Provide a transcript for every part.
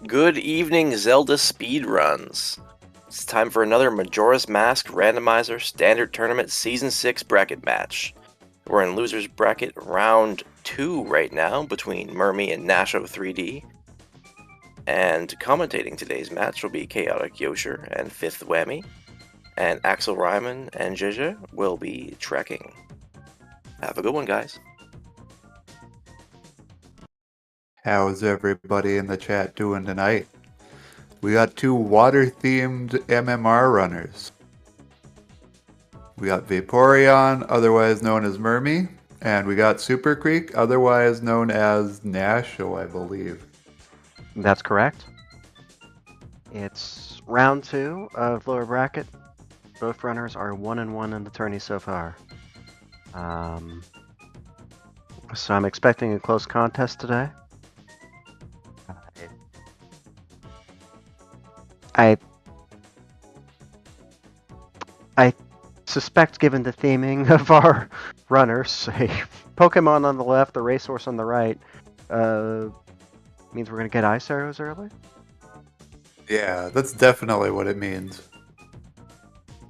Good evening, Zelda Speedruns. It's time for another Majora's Mask Randomizer Standard Tournament Season 6 bracket match. We're in Loser's Bracket Round 2 right now between Murmy and Nasho3D. And commentating today's match will be Chaotic Yosher and Fifth Whammy. And Axel Ryman and Jeje will be trekking. Have a good one, guys. How's everybody in the chat doing tonight? We got two water-themed MMR runners. We got Vaporeon, otherwise known as Murmy, and we got Super Creek, otherwise known as Nasho, I believe. That's correct. It's round 2 of lower bracket. Both runners are 1-1 in the tourney so far. So I'm expecting a close contest today. I suspect, given the theming of our runners, a Pokemon on the left, the racehorse on the right, means we're going to get ice arrows early? Yeah, that's definitely what it means.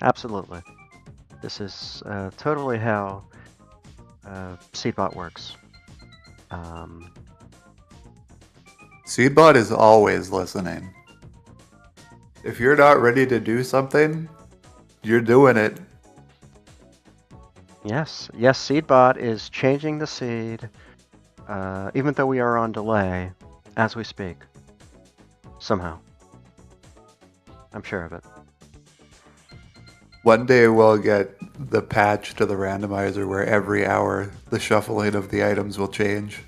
Absolutely. This is totally how Seedbot works. Seedbot is always listening. If you're not ready to do something, you're doing it. Yes, Seedbot is changing the seed, even though we are on delay, as we speak. Somehow. I'm sure of it. One day we'll get the patch to the randomizer where every hour the shuffling of the items will change.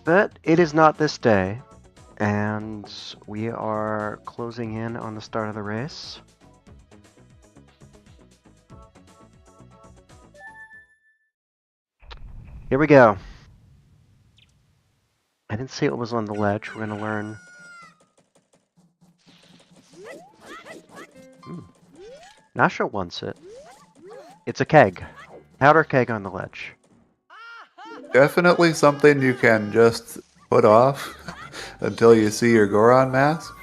But it is not this day, and we are closing in on the start of the race. Here we go. I didn't see what was on the ledge. We're going to learn. Nasho wants it. It's a keg. Powder keg on the ledge. Definitely something you can just put off until you see your Goron mask.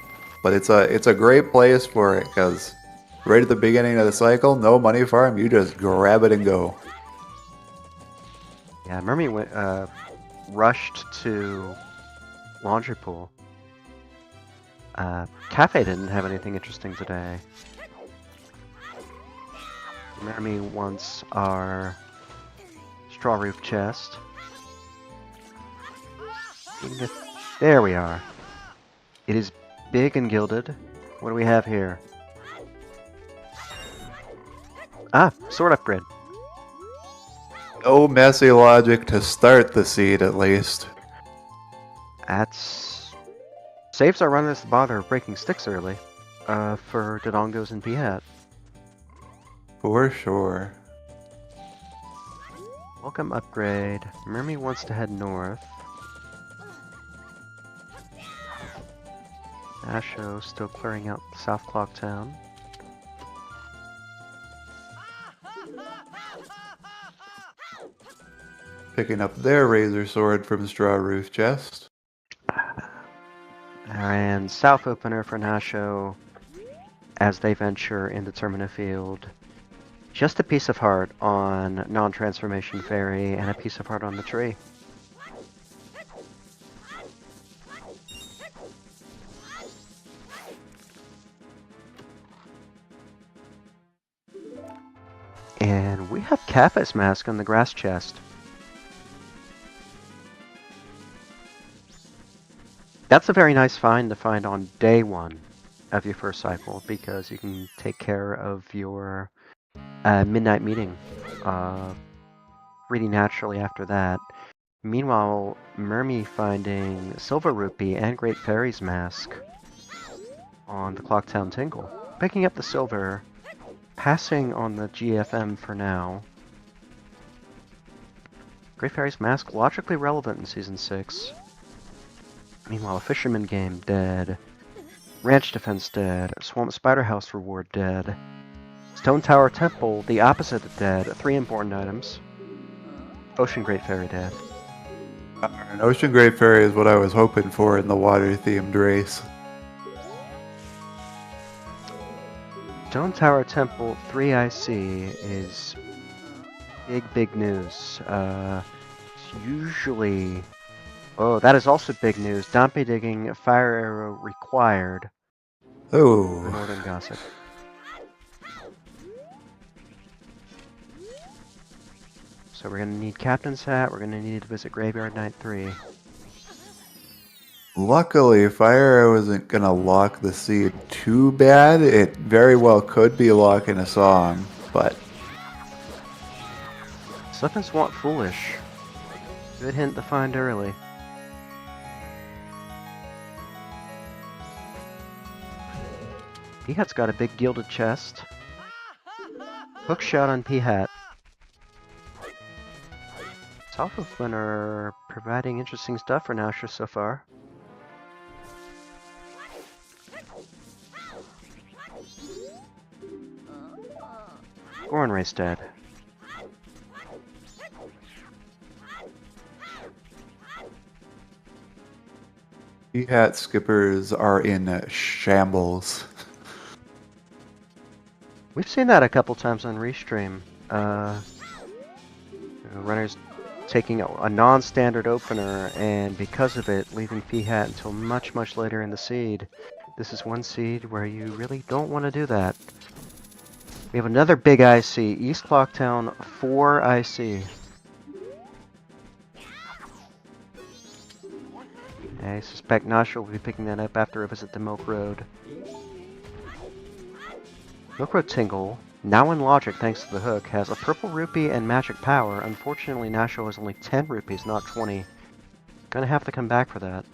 But it's a great place for it because right at the beginning of the cycle, no money farm, you just grab it and go. Yeah, Murmy went, rushed to laundry pool. Cafe didn't have anything interesting today. Murmy wants our straw roof chest. There we are. It is big and gilded. What do we have here? Ah, sword upgrade. No messy logic to start the seed, at least. That's... Saves our runners the bother of breaking sticks early. For Dodongos and Piat. For sure. Welcome upgrade. Murmy wants to head north. Nasho still clearing out South Clock Town. Picking up their razor sword from Straw Roof Chest. And South Opener for Nasho as they venture into Termina Field. Just a piece of heart on Non-Transformation Fairy and a piece of heart on the tree. And we have Cafe's mask on the grass chest. That's a very nice find to find on day 1 of your first cycle because you can take care of your midnight meeting pretty naturally after that. Meanwhile, Murmy finding Silver Rupee and Great Fairy's mask on the Clocktown Tingle. Picking up the silver, passing on the GFM for now. Great Fairy's mask logically relevant in Season 6. Meanwhile, a Fisherman game dead. Ranch Defense dead. Swamp Spider House reward dead. Stone Tower Temple, the opposite of dead. 3 important items. Ocean Great Fairy dead. An Ocean Great Fairy is what I was hoping for in the water-themed race. Stone Tower Temple 3 IC is big news. It's usually... Oh, that is also big news. Dompe digging, fire arrow required for Oh, Northern Gossip. So we're gonna need Captain's Hat, we're gonna need to visit Graveyard Night 3. luckily Fire Arrow isn't gonna lock the seed too bad. It very well could be locking a song, but Slippin' Want Foolish. Good hint to find early. P-Hat's got a big gilded chest. Hook shot on P-Hat. Southwestmen are providing interesting stuff for Nasho so far. Goron Race dead. P-Hat skippers are in shambles. We've seen that a couple times on Restream. Runners taking a non-standard opener, and because of it, leaving P-Hat until much later in the seed. This is one seed where you really don't want to do that. We have another big IC, East Clocktown 4 IC. I suspect Nasho will be picking that up after a visit to Milk Road. Milk Road Tingle, now in Logic thanks to the hook, has a purple rupee and magic power. Unfortunately, Nasho has only 10 rupees, not 20. Gonna have to come back for that.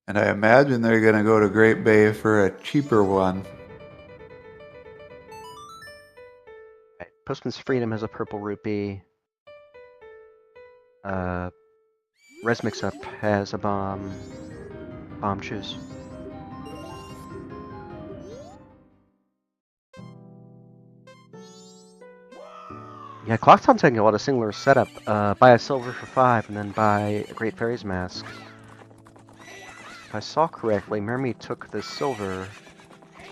And I imagine they're gonna go to Great Bay for a cheaper one. Postman's Freedom has a purple rupee. Res Mix-Up has a bomb choose. Yeah, Clocktown's taking a lot of similar setup. Buy a silver for 5 and then buy a Great Fairy's Mask. If I saw correctly, Murmy took the silver,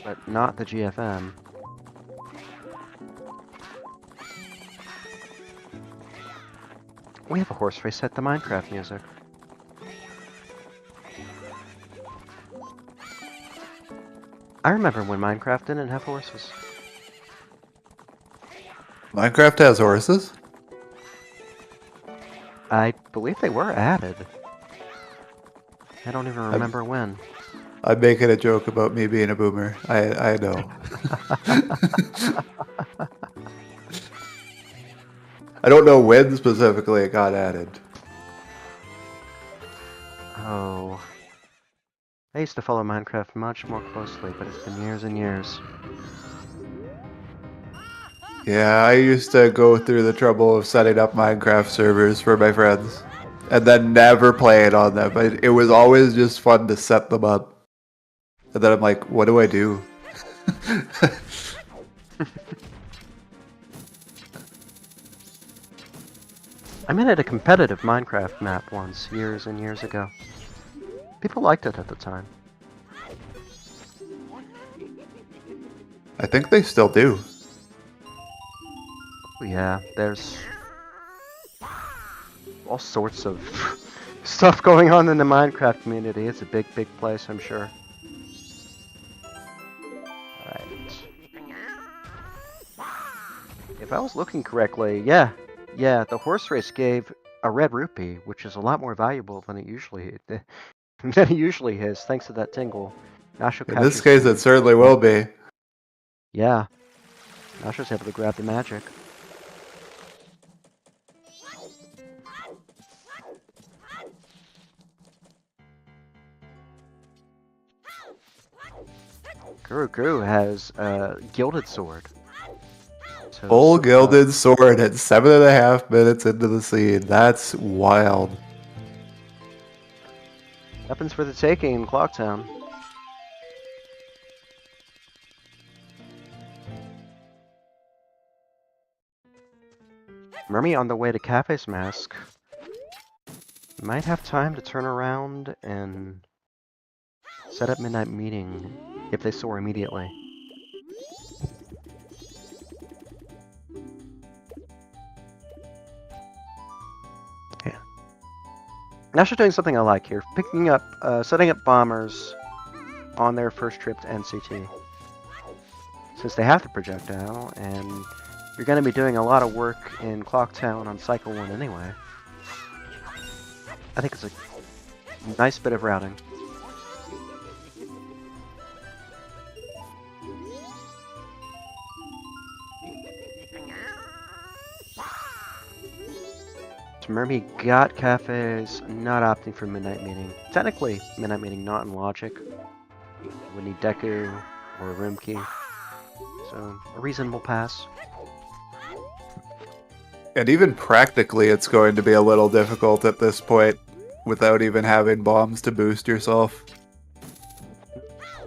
but not the GFM. We have a horse race set to Minecraft music. I remember when Minecraft didn't have horses. Minecraft has horses? I believe they were added. I don't even remember when. I'm making a joke about me being a boomer. I know. I don't know when specifically it got added. Oh. I used to follow Minecraft much more closely, but it's been years and years. Yeah, I used to go through the trouble of setting up Minecraft servers for my friends. And then never playing on them. But it was always just fun to set them up. And then I'm like, what do I do? I made it a competitive Minecraft map once, years and years ago. People liked it at the time. I think they still do. Yeah, there's all sorts of stuff going on in the Minecraft community. It's a big place, I'm sure. Alright. If I was looking correctly, yeah, the horse race gave a red rupee, which is a lot more valuable than it usually is, thanks to that tingle. Nasho In this case, it certainly will be. Yeah. Nasho's able to grab the magic. Guru has a gilded sword. So Full gilded sword at 7.5 minutes into the scene. That's wild. Weapons for the taking in Clocktown. Murmy on the way to Cafe's Mask. Might have time to turn around and set up Midnight Meeting if they soar immediately. Yeah. Nasho doing something I like here. Setting up bombers on their first trip to NCT. Since they have the projectile, and you're going to be doing a lot of work in Clocktown on Cycle 1 anyway. I think it's a nice bit of routing. So Murmy got cafes, not opting for Midnight Meeting. Technically, Midnight Meeting not in logic. Would need Deku or a room key. So, a reasonable pass. And even practically, it's going to be a little difficult at this point without even having bombs to boost yourself.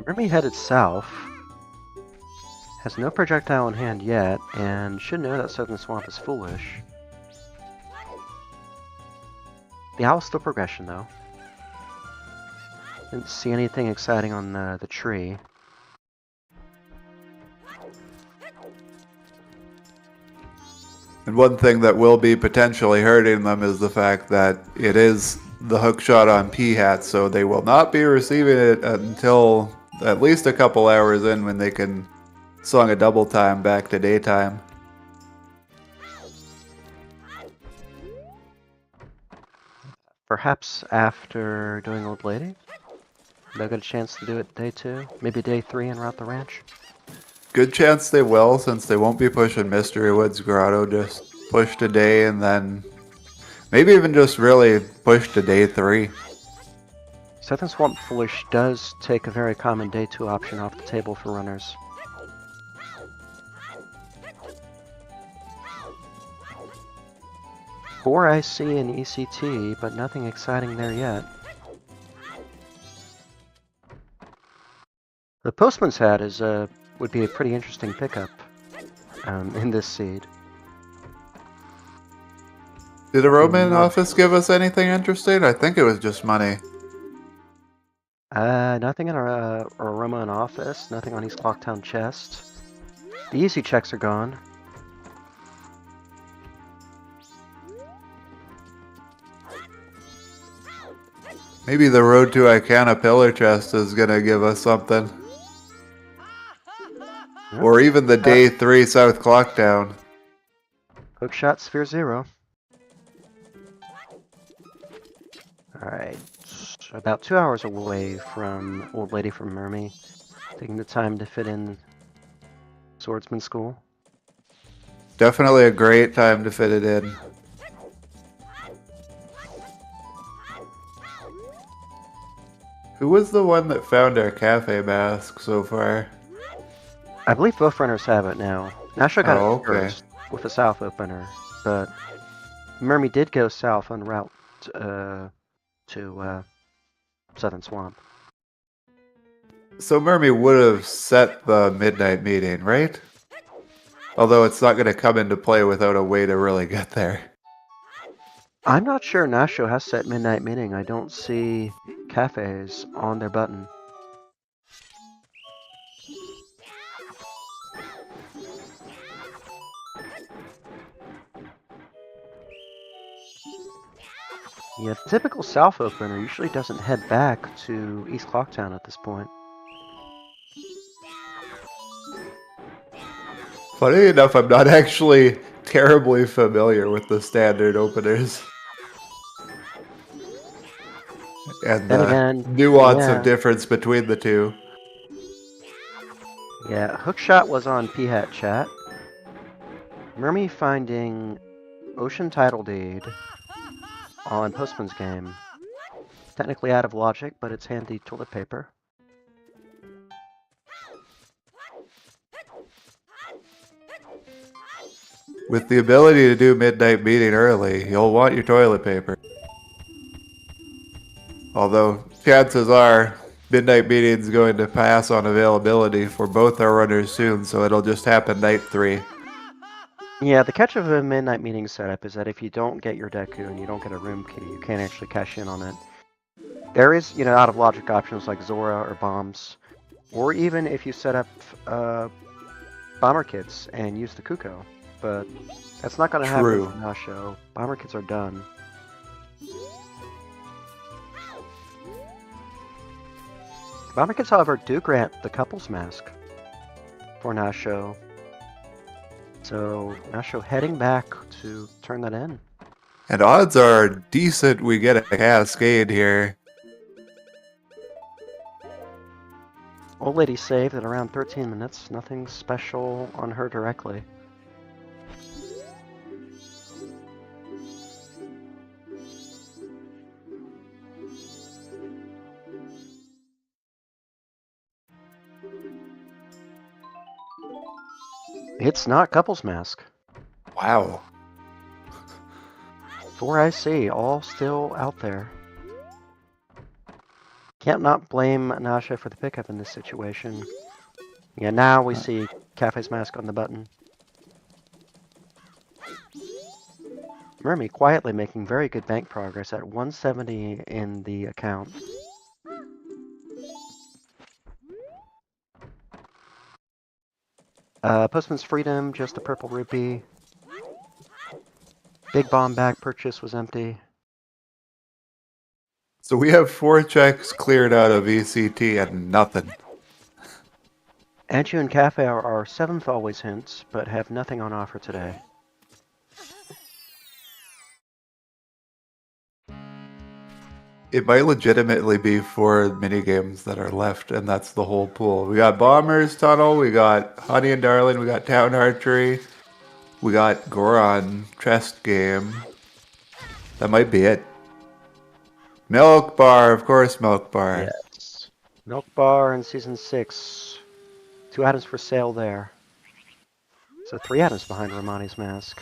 Murmy headed south. Has no projectile in hand yet, and should know that Southern Swamp is foolish. The owl's still progression, though. Didn't see anything exciting on the tree. And one thing that will be potentially hurting them is the fact that it is the hook shot on P-Hat, so they will not be receiving it until at least a couple hours in when they can song a double time back to daytime. Perhaps after doing Old Lady? They'll get a chance to do it day 2, maybe day 3 and route the ranch. Good chance they will, since they won't be pushing Mystery Woods Grotto. Just push to day and then maybe even just really push to day 3. Southern Swamp Foolish does take a very common day 2 option off the table for runners. Four IC and ECT, but nothing exciting there yet. The Postman's Hat is would be a pretty interesting pickup in this seed. Did a Roman office give us anything interesting? I think it was just money. Nothing in our Roman office, nothing on East Clocktown chest. The easy checks are gone. Maybe the Road to Icana pillar chest is gonna give us something. Or even the day 3 South Clocktown. Hookshot Sphere 0. Alright, about 2 hours away from Old Lady from Murmy. Taking the time to fit in Swordsman School. Definitely a great time to fit it in. Who was the one that found our cafe mask so far? I believe both runners have it now. Nasho got it first with a south opener, but Murmy did go south en route to Southern Swamp. So Murmy would have set the midnight meeting, right? Although it's not going to come into play without a way to really get there. I'm not sure Nasho has set Midnight Meeting. I don't see cafes on their button. Yeah, the typical south opener usually doesn't head back to East Clocktown at this point. Funny enough, I'm not actually terribly familiar with the standard openers. And the nuance of difference between the two. Yeah, Hookshot was on P-Hat chat. Murmy finding Ocean Title Deed on Postman's Game. Technically out of logic, but it's handy toilet paper. With the ability to do midnight meeting early, you'll want your toilet paper. Although, chances are, midnight meeting's going to pass on availability for both our runners soon, so it'll just happen night 3. Yeah, the catch of a midnight meeting setup is that if you don't get your Deku and you don't get a room key, you can't actually cash in on it. There is, out of logic options like Zora or bombs, or even if you set up bomber kits and use the Kuko, but that's not going to happen True. for Nasho. Bomber kits are done. Bomber kits, however, do grant the couples mask for Nasho. So Nasho heading back to turn that in. And odds are decent we get a cascade here. Old lady saved at around 13 minutes. Nothing special on her directly. It's not couples mask. Wow. 4IC, all still out there. Can't not blame Nasha for the pickup in this situation. Yeah, now we see Cafe's mask on the button. Murmy quietly making very good bank progress at 170 in the account. Postman's Freedom, just a purple rupee. Big bomb bag purchase was empty. So we have 4 checks cleared out of ECT and nothing. Anju and Cafe are our 7th always hints, but have nothing on offer today. It might legitimately be 4 minigames that are left, and that's the whole pool. We got Bombers Tunnel, we got Honey and Darling, we got Town Archery, we got Goron Chest Game. That might be it. Milk Bar, of course, Milk Bar. Yes. Milk Bar in Season 6. 2 items for sale there. So 3 items behind Romani's mask.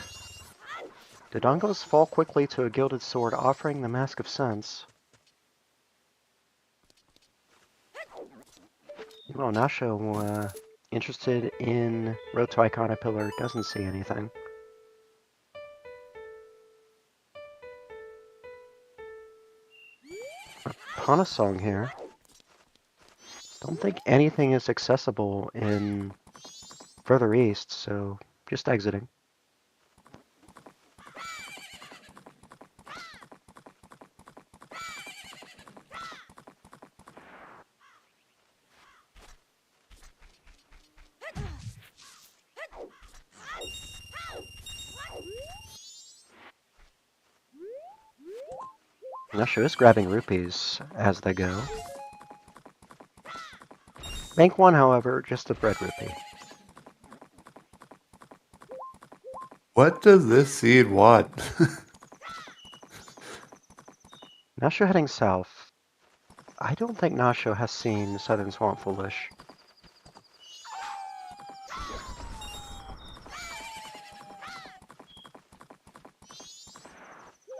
Dodongos fall quickly to a gilded sword, offering the Mask of Sense. Well, Nasho, interested in Road to Icona Pillar, doesn't see anything. Hana song here. Don't think anything is accessible in further east, so just exiting. Nasho is grabbing rupees as they go. Bank 1, however, just a bread rupee. What does this seed want? Nasho heading south. I don't think Nasho has seen Southern Swamp Foolish.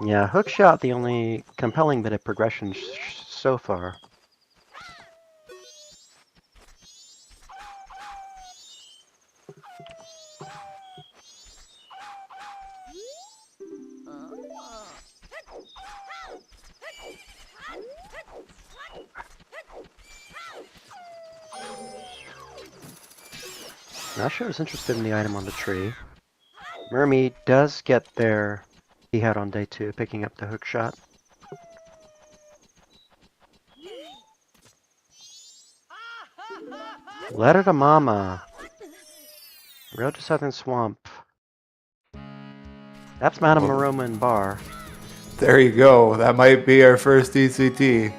Yeah, hookshot the only compelling bit of progression so far. Nasho is interested in the item on the tree. Murmy does get there. He had on day 2, picking up the hookshot. Letter to Mama. Road to Southern Swamp. That's Madame Maroma and Bar. There you go. That might be our first ECT.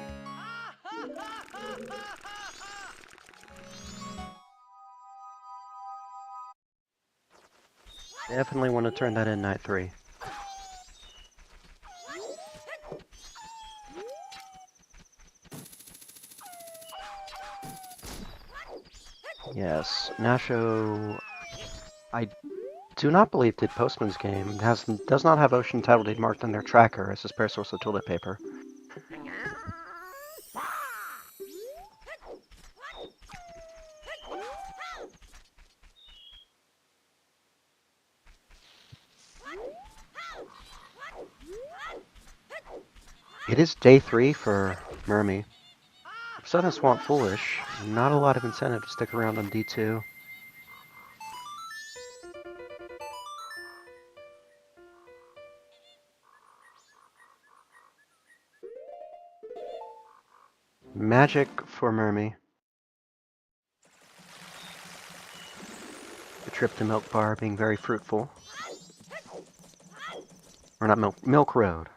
Definitely want to turn that in night 3. Yes, Nasho, I do not believe did Postman's game. Does not have Ocean title deed marked on their tracker as a spare source of toilet paper. It is day 3 for Murmy. Southern Swamp Foolish. Not a lot of incentive to stick around on D2. Magic for Murmy. The trip to Milk Bar being very fruitful. Or not Milk Road.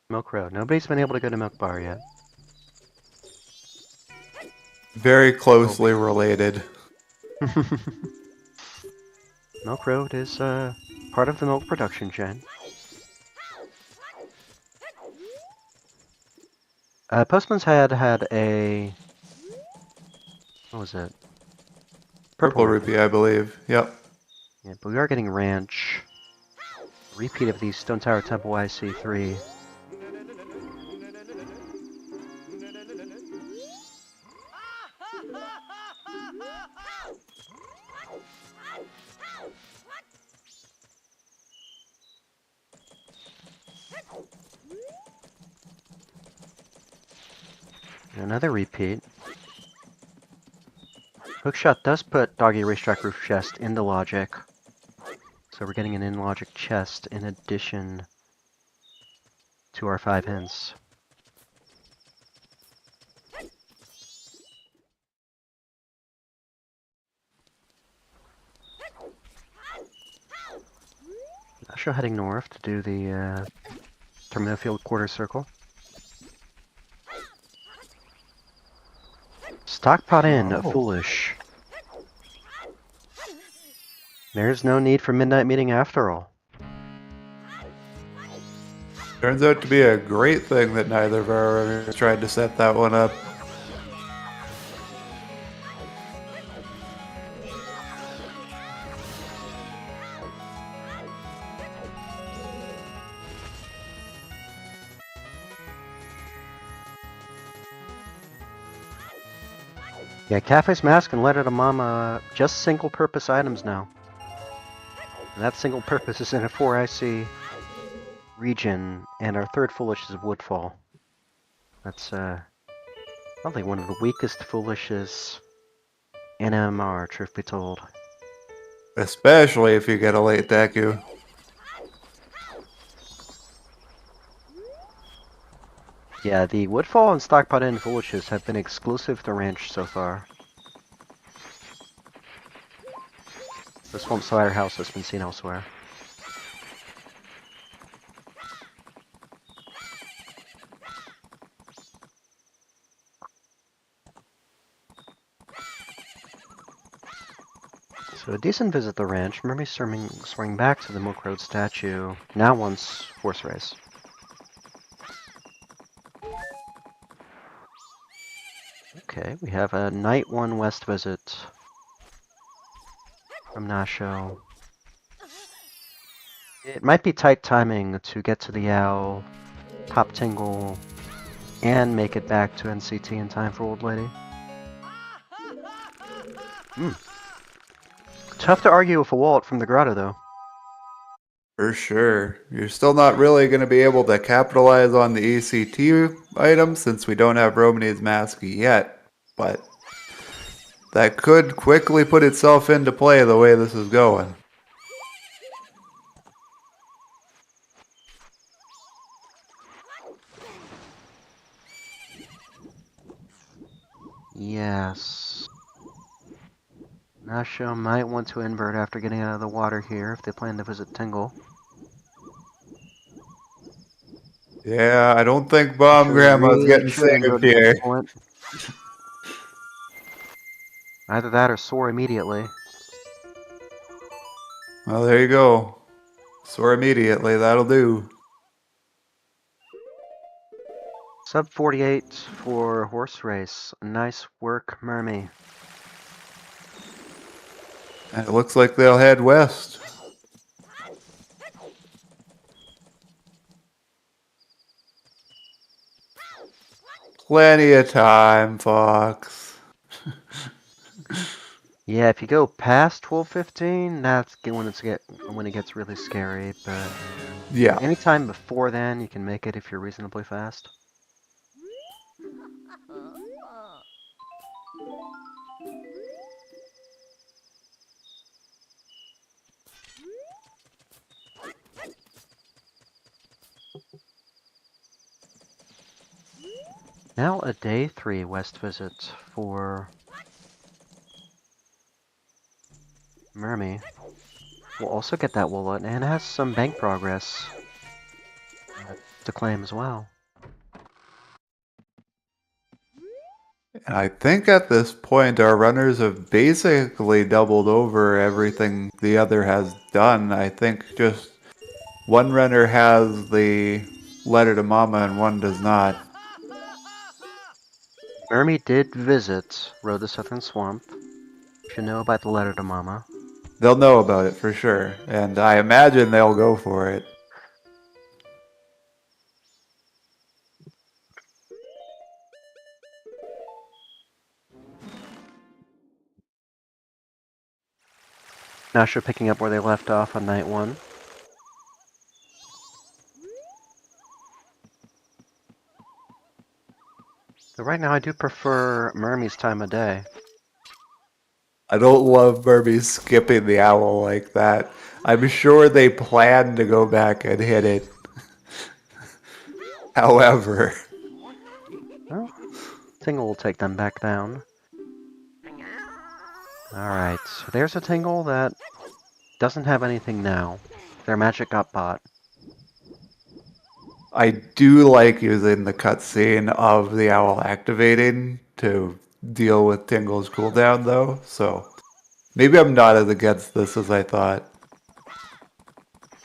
Milk Road. Nobody's been able to go to Milk Bar yet. Very closely related. Milk Road is part of the milk production chain. Postman's had a... What was it? Purple rupee, I believe. Yep. Yeah, but we are getting Ranch. Repeat of the Stone Tower Temple IC3. Another repeat. Hookshot does put Doggy Racetrack Roof Chest into Logic. So we're getting an in-Logic chest in addition to our 5 hints. Nasho heading north to do the Terminal Field Quarter Circle. Stockpot in, Foolish. There's no need for Midnight Meeting after all. Turns out to be a great thing that neither of our runners tried to set that one up. Yeah, Cafe's Mask and Let It a Mama, just single-purpose items now. And that single purpose is in a 4IC region, and our third Foolish is Woodfall. That's probably one of the weakest Foolishes in MMR, truth be told. Especially if you get a late Deku. Yeah, the Woodfall and Stockpot in Foolishes have been exclusive to Ranch so far. The Swamp Slider House has been seen elsewhere. So a decent visit to the ranch. Murmy swing back to the Milk Road statue. Now wants Horse Race. Okay, we have a Night 1 West visit from Nasho. It might be tight timing to get to the Owl, pop Tingle, and make it back to NCT in time for Old Lady. Tough to argue with a wallet from the grotto, though. For sure. You're still not really going to be able to capitalize on the ECT item since we don't have Romany's Mask yet, but that could quickly put itself into play the way this is going. Yes. Nasho might want to invert after getting out of the water here if they plan to visit Tingle. Yeah, I don't think Bomb Grandma's getting saved here. Either that or soar immediately. Well, there you go. Soar immediately, that'll do. Sub 48 for Horse Race. Nice work, Murmy. And it looks like they'll head west. Plenty of time, Fox. Yeah, if you go past 12:15, that's when it gets really scary. But Yeah. anytime before then, you can make it if you're reasonably fast. Now a day 3 west visit for Murmy. We'll also get that wallet and has some bank progress to claim as well. And I think at this point our runners have basically doubled over everything the other has done. I think just one runner has the letter to Mama and one does not. Murmy did visit Road to Southern Swamp. Should know about the letter to Mama. They'll know about it for sure, and I imagine they'll go for it. Nasho picking up where they left off on night 1. So right now I do prefer Murmy's time of day. I don't love Murmy skipping the owl like that. I'm sure they plan to go back and hit it. However, Well, Tingle will take them back down. Alright, so there's a Tingle that doesn't have anything now. Their magic got bought. I do like using the cutscene of the owl activating to deal with Tingle's cooldown, though, so maybe I'm not as against this as I thought.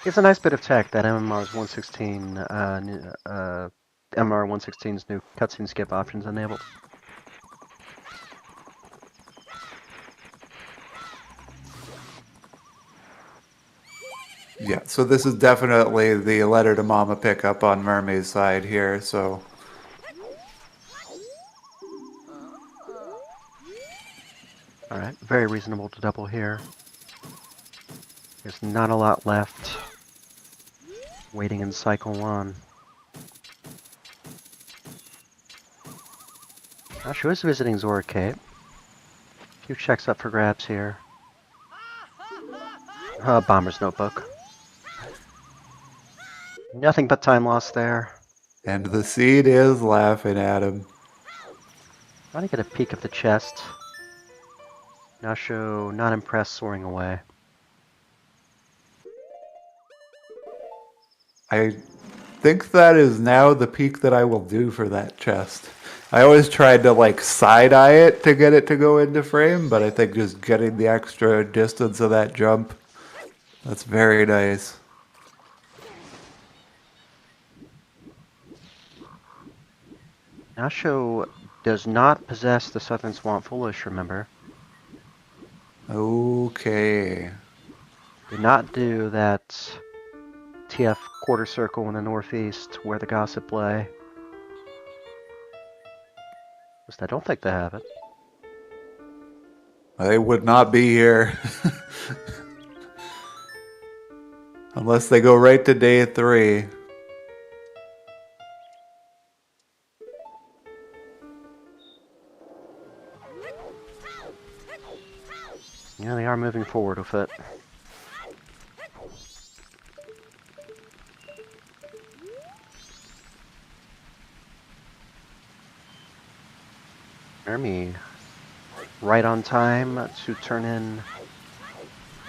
It's a nice bit of tech that MMR's 116, MMR 116's new cutscene skip options enabled. Yeah, so this is definitely the letter to Mama pickup on Murmy's side here, so Alright, very reasonable to double here. There's not a lot left. Waiting in cycle 1. Nasho is visiting Zora Cape. A few checks up for grabs here. Bomber's Notebook. Nothing but time lost there. and the seed is laughing at him. Trying to get a peek of the chest. Nasho not impressed, soaring away. I think that is now the peak that I will do for that chest. I always tried to like side-eye it to get it to go into frame, but I think just getting the extra distance of that jump, that's very nice. Nasho does not possess the Southern Swamp Foolish, remember. Okay. Did not do that TF quarter circle in the northeast where the gossip lay. At least I don't think they have it. They would not be here. Unless they go right to day 3. Yeah, they are moving forward with it. Murmy, right on time to turn in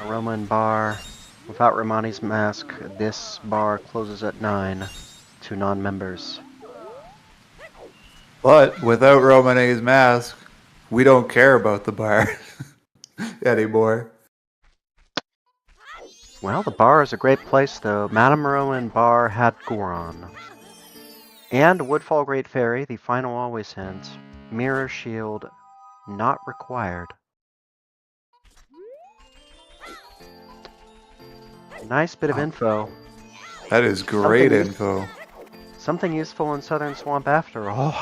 Aroma and Bar. Without Romani's mask, this bar closes at 9 to non-members. But without Romane's mask, we don't care about the bar anymore. Well, the bar is a great place, though. Madame Rowan Bar had Goron. And Woodfall Great Fairy, the final always hint. Mirror Shield, not required. Nice bit of info. That is great info. Something useful in Southern Swamp after all.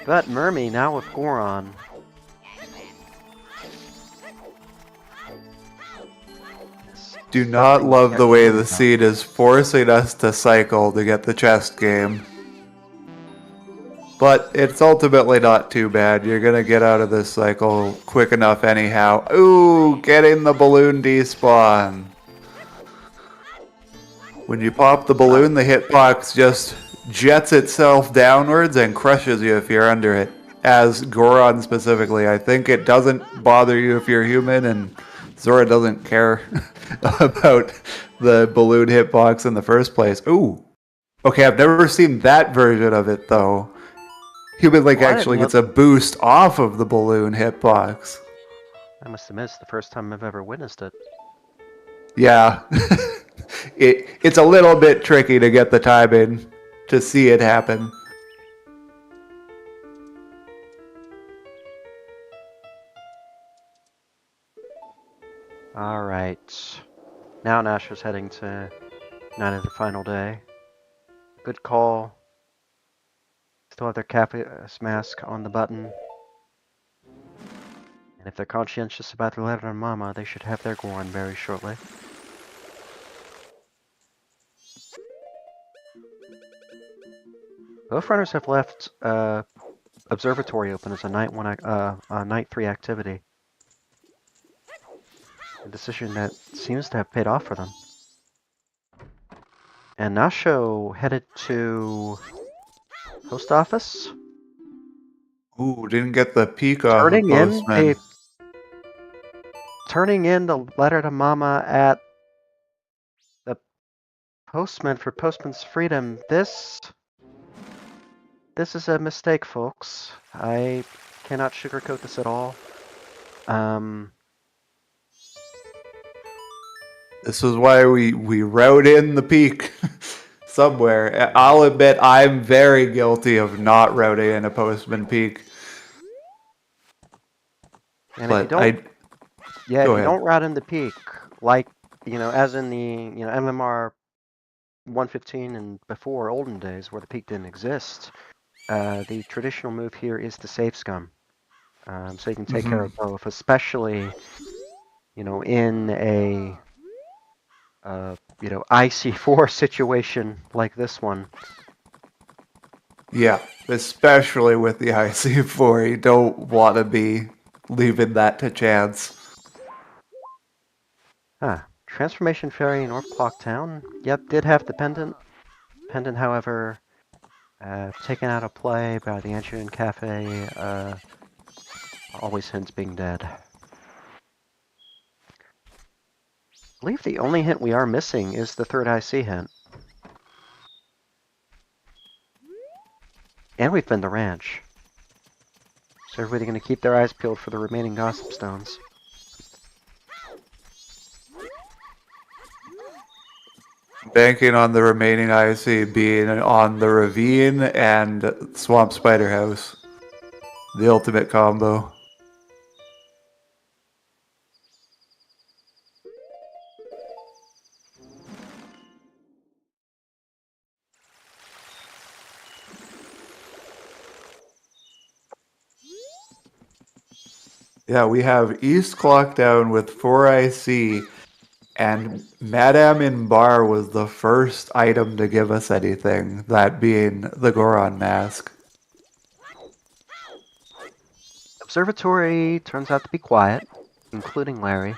But Murmy now with Goron. Do not love the way the seed is forcing us to cycle to get the chest game. But it's ultimately not too bad. You're going to get out of this cycle quick enough anyhow. Ooh, getting the balloon despawn. When you pop the balloon, the hitbox just jets itself downwards and crushes you if you're under it. As Goron specifically, I think it doesn't bother you if you're human, and Zora doesn't care about the balloon hitbox in the first place. Ooh. Okay, I've never seen that version of it, though. Human Link actually gets a boost off of the balloon hitbox. I must admit, it's the first time I've ever witnessed it. Yeah. It's a little bit tricky to get the timing to see it happen. Alright. Now Nasho's heading to night of the final day. Good call. Still have their Kappa's mask on the button. And if they're conscientious about their letter to Mama, they should have their Goron very shortly. Both runners have left Observatory open as a night 3 activity. A decision that seems to have paid off for them. And Nasho headed to post office. Ooh, didn't get the peek off of Postman. Turning in the letter to Mama at the postman for Postman's Freedom. This is a mistake, folks. I cannot sugarcoat this at all. This is why we wrote in the peak somewhere. I'll admit I'm very guilty of not routing in a Postman peak. And but if you don't route in the peak, like, as in the, MMR 115 and before olden days where the peak didn't exist, the traditional move here is to save scum. So you can take care of both, especially, in a, IC4 situation like this one. Yeah, especially with the IC4, you don't want to be leaving that to chance. Transformation Fairy in North Clock Town. Yep, did have the pendant. Pendant, however, taken out of play by the Antian Cafe. Always hints being dead. I believe the only hint we are missing is the third IC hint. And we've been to Ranch. So everybody going to keep their eyes peeled for the remaining Gossip Stones. Banking on the remaining IC being on the Ravine and Swamp Spider House. The ultimate combo. Yeah, we have East Clock Down with 4 IC, and Madame in Bar was the first item to give us anything, that being the Goron mask. Observatory turns out to be quiet, including Larry.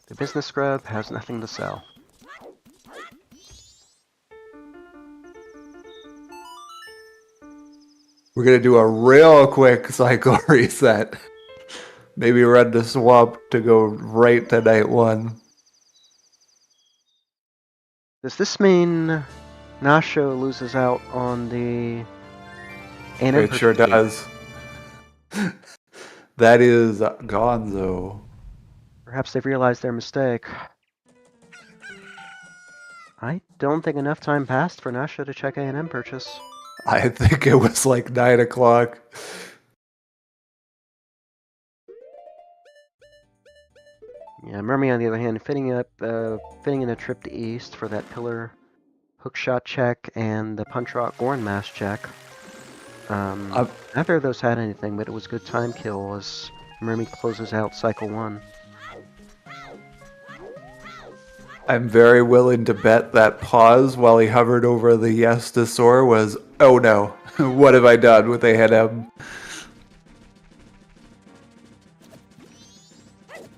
The business scrub has nothing to sell. We're going to do a real quick cycle reset. Maybe run the swamp to go right to night 1. Does this mean Nasho loses out on the... It sure does. That is Gonzo. Perhaps they've realized their mistake. I don't think enough time passed for Nasho to check A&M purchase. I think it was like 9 o'clock. Yeah, Murmy, on the other hand, fitting in a trip to East for that pillar hookshot check and the punch rock Goron mask check. Neither of those had anything, but it was a good time kill as Murmy closes out cycle 1. I'm very willing to bet that pause while he hovered over the Yestasaur was, oh no, what have I done with A&M?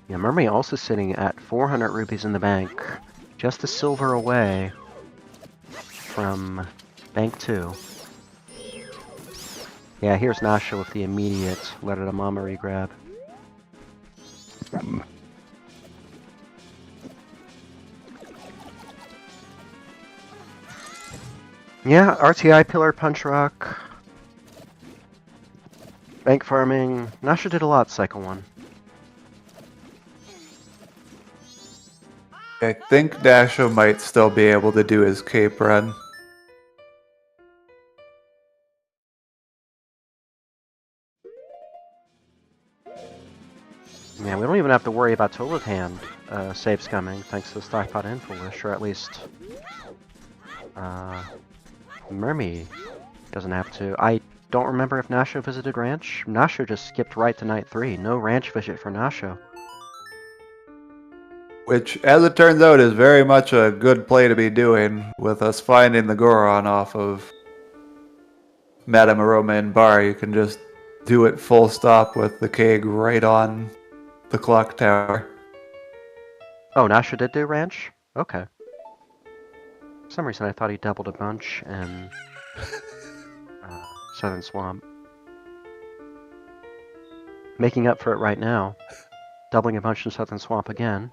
Yeah, Murmy also sitting at 400 rupees in the bank, just a silver away from Bank 2. Yeah, here's Nasho with the immediate Letter to Mama regrab. Yeah, RTI Pillar Punch Rock. Bank farming. Nasho did a lot, Cycle 1. I think Dasho might still be able to do his cape run. Yeah, we don't even have to worry about Tola's hand saves coming, thanks to the Stockpot Infolish, or at least Murmy doesn't have to. I don't remember if Nasho visited Ranch. Nasho just skipped right to Night 3. No Ranch visit for Nasho. Which, as it turns out, is very much a good play to be doing, with us finding the Goron off of Madame Aroma and Bar. You can just do it full stop with the keg right on the clock tower. Oh, Nasho did do Ranch? Okay. For some reason I thought he doubled a bunch in Southern Swamp. Making up for it right now. Doubling a bunch in Southern Swamp again.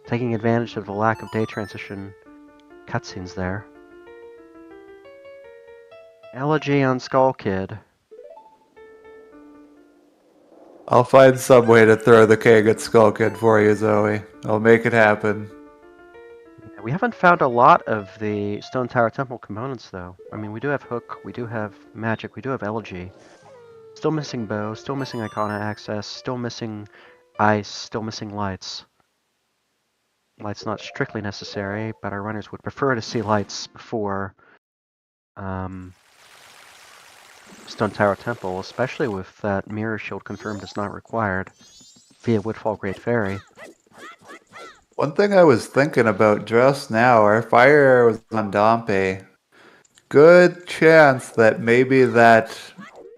Taking advantage of the lack of day transition cutscenes there. Elegy on Skull Kid. I'll find some way to throw the keg at Skull Kid for you, Zoe. I'll make it happen. We haven't found a lot of the Stone Tower Temple components, though. I mean, we do have Hook, we do have Magic, we do have Elegy. Still missing Bow, still missing Icona Access, still missing Ice, still missing Lights. Lights not strictly necessary, but our runners would prefer to see Lights before Stone Tower Temple, especially with that Mirror Shield confirmed as not required via Woodfall Great Fairy. One thing I was thinking about just now, our fire arrow was on Dompe. Good chance that maybe that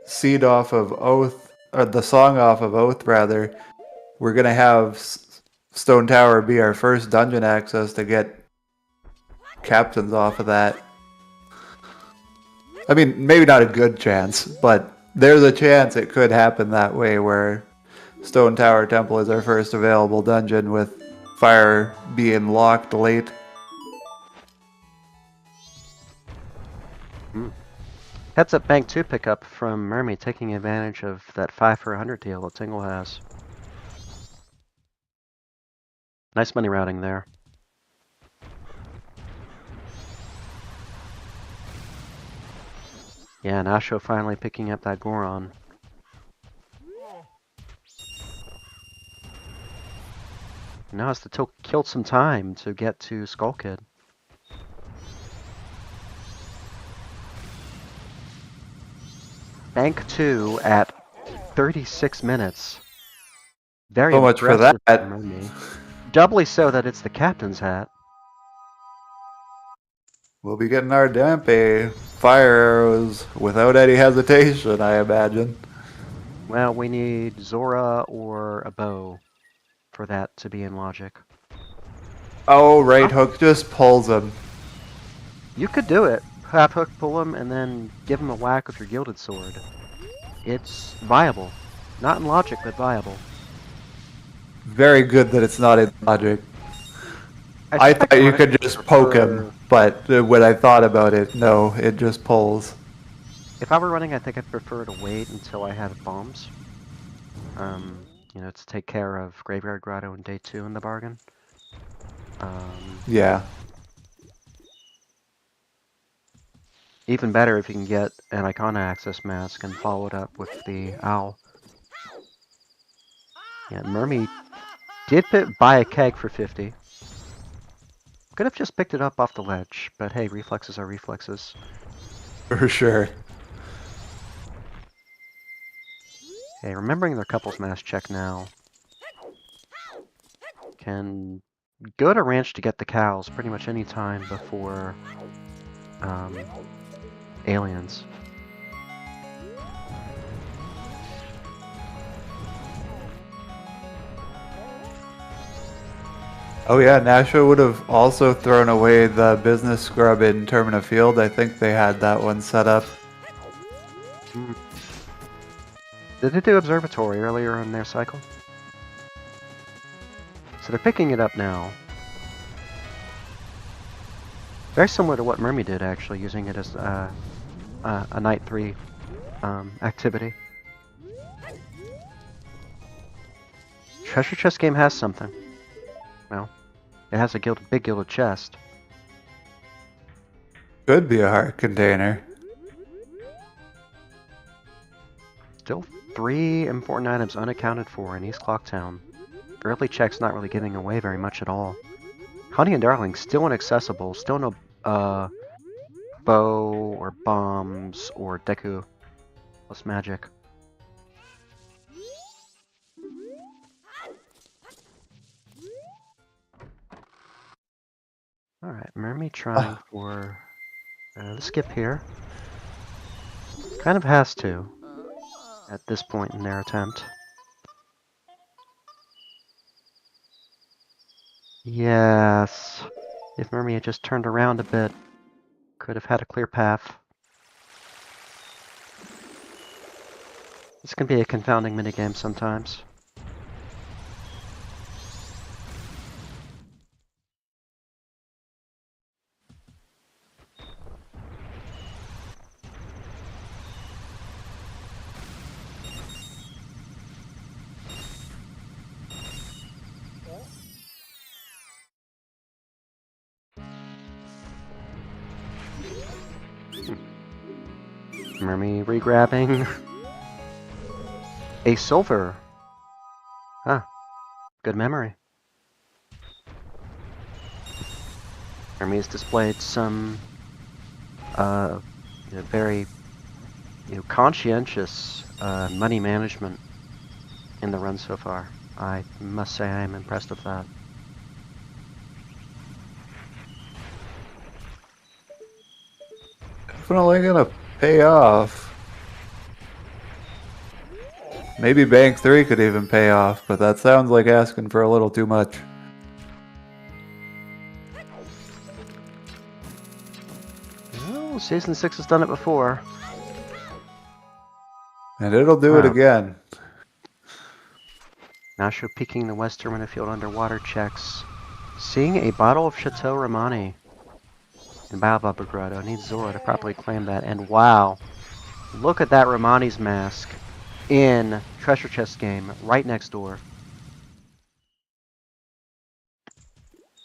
seed off of Oath, or the song off of Oath rather, we're going to have Stone Tower be our first dungeon access to get captains off of that. I mean, maybe not a good chance, but there's a chance it could happen that way where Stone Tower Temple is our first available dungeon with fire being locked late. Heads up Bank 2 pickup from Murmy, taking advantage of that 5 for 100 deal that Tingle has. Nice money routing there. Yeah, Nasho finally picking up that Goron. Now has to kill some time to get to Skull Kid. Bank 2 at 36 minutes. Very So much for aggressive that. from Murmy. Doubly so that it's the captain's hat. We'll be getting our Dampe fire arrows without any hesitation, I imagine. Well, we need Zora or a bow for that to be in logic. Oh, right hook just pulls him. You could do it. Have Hook pull him and then give him a whack with your Gilded Sword. It's viable. Not in logic, but viable. Very good that it's not in logic. I thought you could just poke him, but when I thought about it, no, it just pulls. If I were running, I think I'd prefer to wait until I had bombs. You know, to take care of Graveyard Grotto in day 2 in the bargain. Yeah. Even better if you can get an Icona Access Mask and follow it up with the Owl. Yeah, Murmy did buy a keg for 50. Could have just picked it up off the ledge, but hey, reflexes are reflexes. For sure. Okay, remembering their couples mask check now. Can go to Ranch to get the cows pretty much any time before aliens. Oh yeah, Nasho would have also thrown away the business scrub in Termina Field. I think they had that one set up. Hmm. Did they do Observatory earlier in their cycle? So they're picking it up now. Very similar to what Murmy did, actually, using it as a Night 3 activity. Treasure chest game has something. Well, it has a big gilded chest. Could be a heart container. Still 3 important items unaccounted for in East Clocktown. Early checks not really giving away very much at all. Honey and Darling still inaccessible. Still no bow or bombs or Deku plus magic. Alright, Murmy trying for the skip here. Kind of has to at this point in their attempt. Yes. If Murmy had just turned around a bit, could have had a clear path. This can be a confounding minigame sometimes. Murmy regrabbing. A silver. Huh. Good memory. Murmy's displayed some very conscientious money management in the run so far. I must say I am impressed with that. Definitely gonna pay off. Maybe Bank 3 could even pay off, but that sounds like asking for a little too much. Well, Season 6 has done it before. And it'll do it Wow. again. Nasho peeking the West Termina Field underwater checks. Seeing a bottle of Chateau Romani in Baobab Grotto. Needs Zora to properly claim that. And wow, look at that Romani's mask in Treasure Chest game right next door.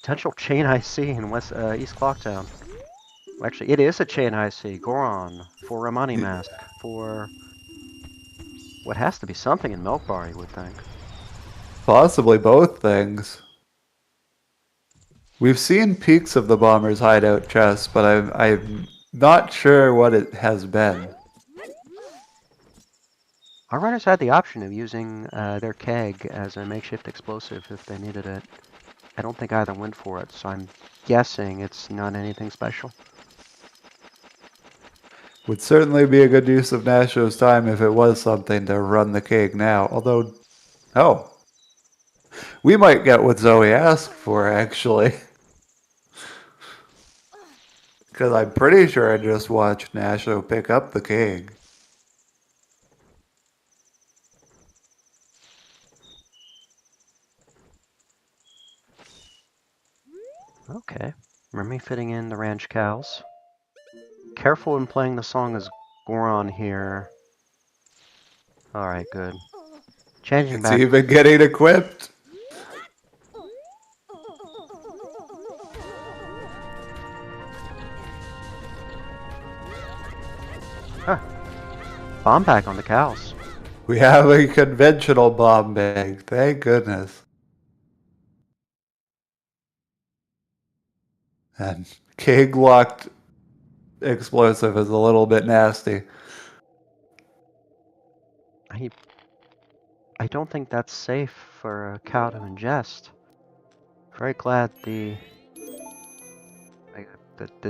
Potential chain IC in East Clocktown. Well, actually, it is a chain IC. Goron for Romani mask for what has to be something in Milk Bar, you would think. Possibly both things. We've seen peeks of the Bomber's hideout chest, but I'm not sure what it has been. Our runners had the option of using their keg as a makeshift explosive if they needed it. I don't think either went for it, so I'm guessing it's not anything special. Would certainly be a good use of Nasho's time if it was something to run the cake now. Although, oh, we might get what Zoe asked for, actually. Because I'm pretty sure I just watched Nasho pick up the cake. Okay. Murmy fitting in the ranch cows. Careful in playing the song as Goron here. Alright, good. Changing It's back. even getting equipped. Huh. Bomb pack on the cows. We have a conventional bomb bag. Thank goodness. And keg locked explosive is a little bit nasty. I don't think that's safe for a cow to ingest. Very glad the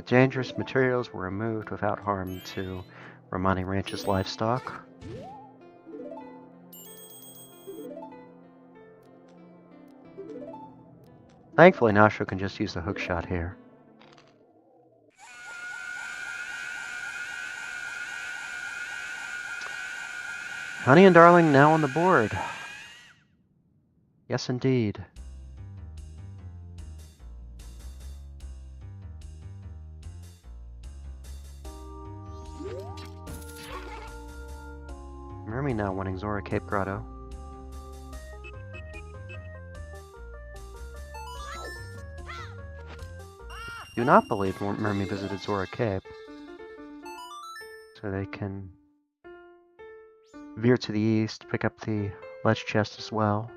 dangerous materials were removed without harm to Romani Ranch's livestock. Thankfully, Nasho can just use the hook shot here. Honey and Darling now on the board. Yes, indeed. Murmy now winning Zora Cape Grotto. Do not believe Murmy visited Zora Cape. So they can veer to the east, pick up the ledge chest as well.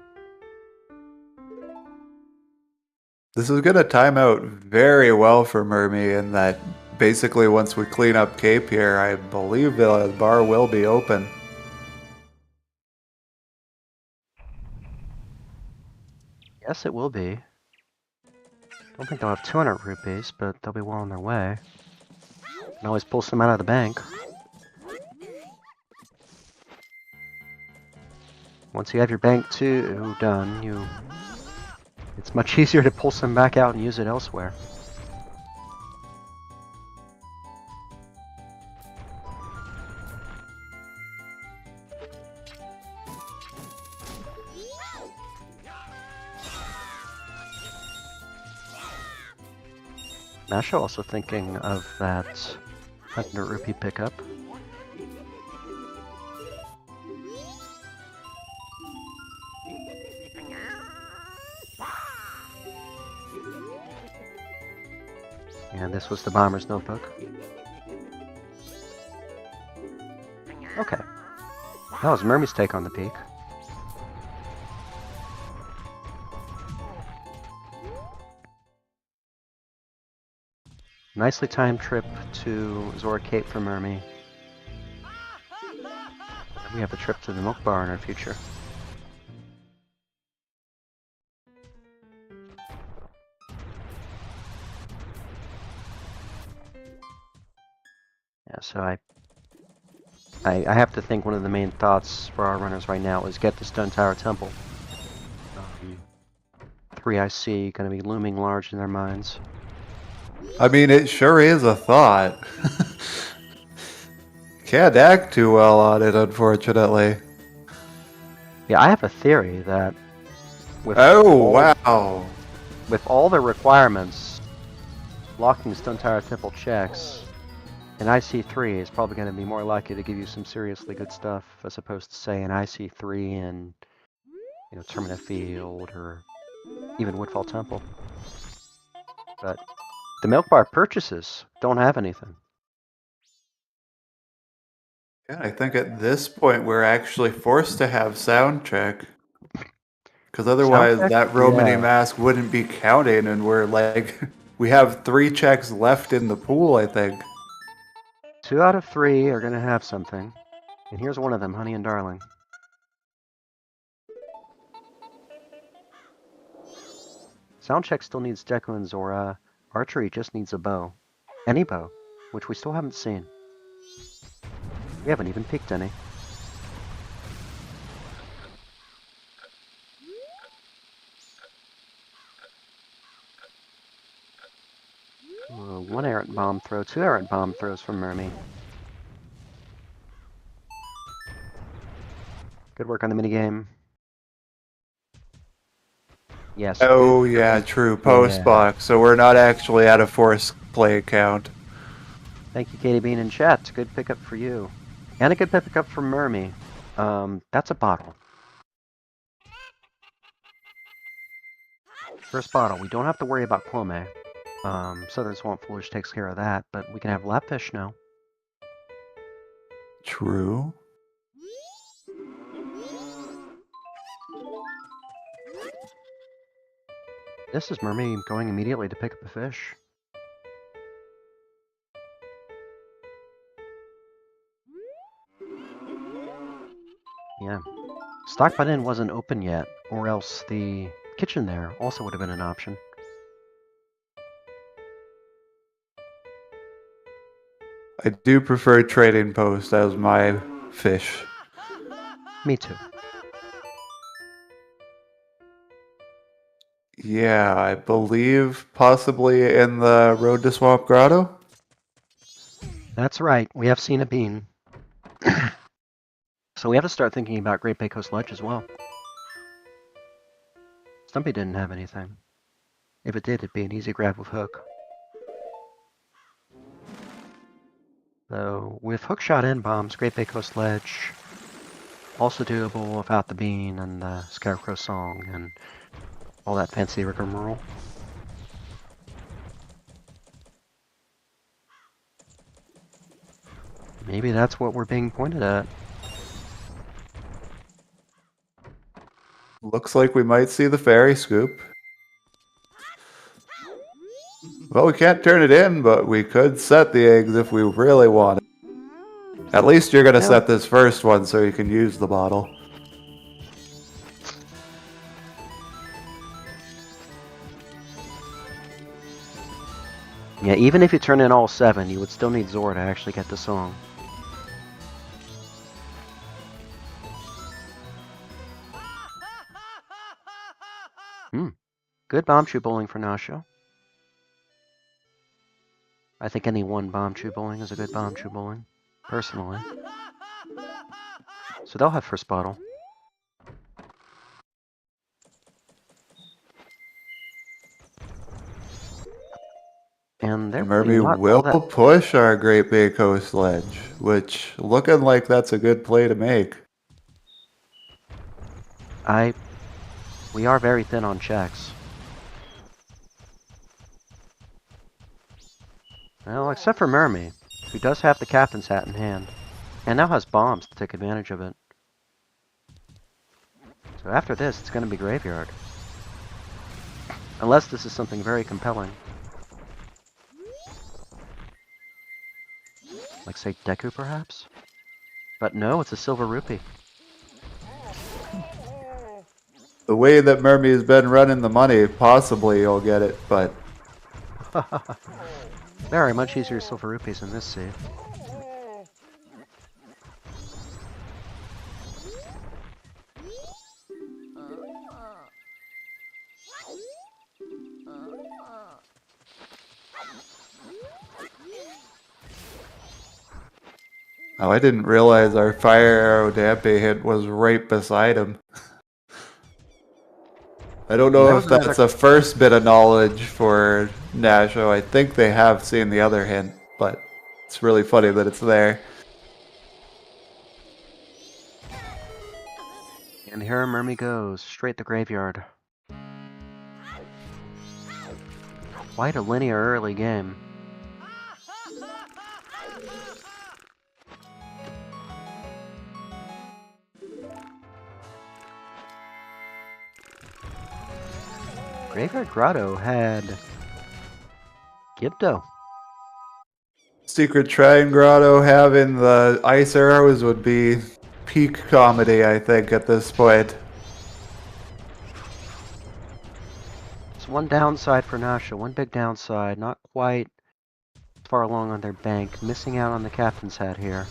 This is going to time out very well for Murmy in that basically once we clean up Cape here, I believe the bar will be open. Yes, it will be. Don't think they'll have 200 rupees, but they'll be well on their way. Can always pull some out of the bank. Once you have your bank done, it's much easier to pull some back out and use it elsewhere. Nasho also thinking of that 100 rupee pickup. And this was the Bomber's Notebook. Okay. That was Murmy's take on the peak. Nicely timed trip to Zora Cape for Murmy. We have a trip to the Milk Bar in our future. Yeah, so I have to think one of the main thoughts for our runners right now is get the Stone Tower Temple. 3IC going to be looming large in their minds. I mean, it sure is a thought. Can't act too well on it, unfortunately. Yeah, I have a theory that with wow. with all the requirements, locking Stone Tower Temple checks, an IC3 is probably going to be more likely to give you some seriously good stuff as opposed to, say, an IC3 in, Termina Field or even Woodfall Temple. But the Milk Bar purchases don't have anything. Yeah, I think at this point we're actually forced to have sound check. Because otherwise that Romany mask wouldn't be counting, and we're like, we have 3 checks left in the pool, I think. 2 out of 3 are going to have something. And here's one of them, Honey and Darling. Sound check still needs Deku and Zora. Archery just needs a bow. Any bow, which we still haven't seen. We haven't even picked any. One errant bomb throw, 2 errant bomb throws from Murmy. Good work on the minigame. Yes. Oh yeah, true. Post box. So we're not actually at a forced play count. Thank you, Katie Bean in chat. Good pickup for you. And a good pickup from Murmy. That's a bottle. First bottle. We don't have to worry about Kwome. Southern Swamp Foolish takes care of that, but we can have Lapfish now. True. This is Murmy going immediately to pick up a fish. Yeah. Stock Button Inn wasn't open yet, or else the kitchen there also would have been an option. I do prefer Trading Post as my fish. Me too. Yeah, I believe possibly in the Road to Swamp Grotto. That's right, we have seen a bean. So we have to start thinking about Great Bay Coast Ledge as well. Stumpy didn't have anything. If it did, it'd be an easy grab with Hook. So with Hookshot and bombs, Great Bay Coast Ledge, also doable without the bean and the Scarecrow song and all that fancy rigmarole. Maybe that's what we're being pointed at. Looks like we might see the fairy scoop. Well, we can't turn it in, but we could set the eggs if we really wanted. At least you're going to Yeah. set this first one so you can use the bottle. Yeah, even if you turn in all 7, you would still need Zora to actually get the song. Good bomb shoe bowling for Nasho. I think any one bomb shoe bowling is a good bomb shoe bowling, personally. So they'll have first bottle. And they're Murmy not all will that... push our Great Bay Coast Ledge, which looking like that's a good play to make. We are very thin on checks. Well, except for Murmy, who does have the captain's hat in hand, and now has bombs to take advantage of it. So after this, it's going to be Graveyard. Unless this is something very compelling. Like, say, Deku, perhaps? But no, it's a silver rupee. The way that Murmy has been running the money, possibly you'll get it, but Very much easier silver rupees in this save. oh, I didn't realize our fire arrow Dampe hit was right beside him. I don't know if that's a first bit of knowledge for Nasho. I think they have seen the other hint, but it's really funny that it's there. And here Murmy goes, straight to Graveyard. Quite a linear early game. Graveyard Grotto had Gibdo. Secret Shrine Grotto having the ice arrows would be peak comedy, I think, at this point. It's one downside for Nasha, one big downside, not quite far along on their bank, missing out on the captain's hat here.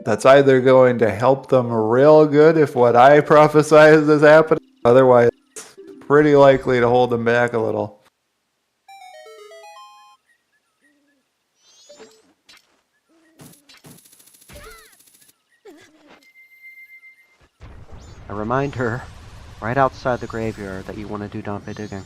That's either going to help them real good if what I prophesize is happening, otherwise it's pretty likely to hold them back a little. A reminder, right outside the graveyard, that you want to do Dompe digging.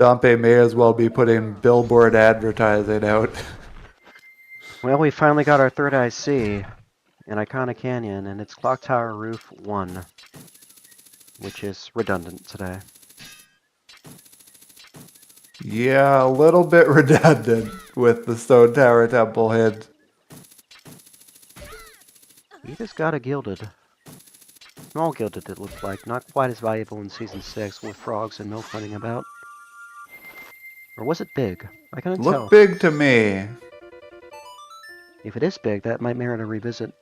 Dompe may as well be putting billboard advertising out. Well, we finally got our third IC in Iconic Canyon, and it's Clock Tower Roof 1, which is redundant today. Yeah, a little bit redundant with the Stone Tower Temple hint. We just got a gilded. Small gilded, it looked like. Not quite as valuable in Season 6 with frogs and milk running about. Or was it big? I couldn't tell. Looked big to me. If it is big, that might merit a revisit.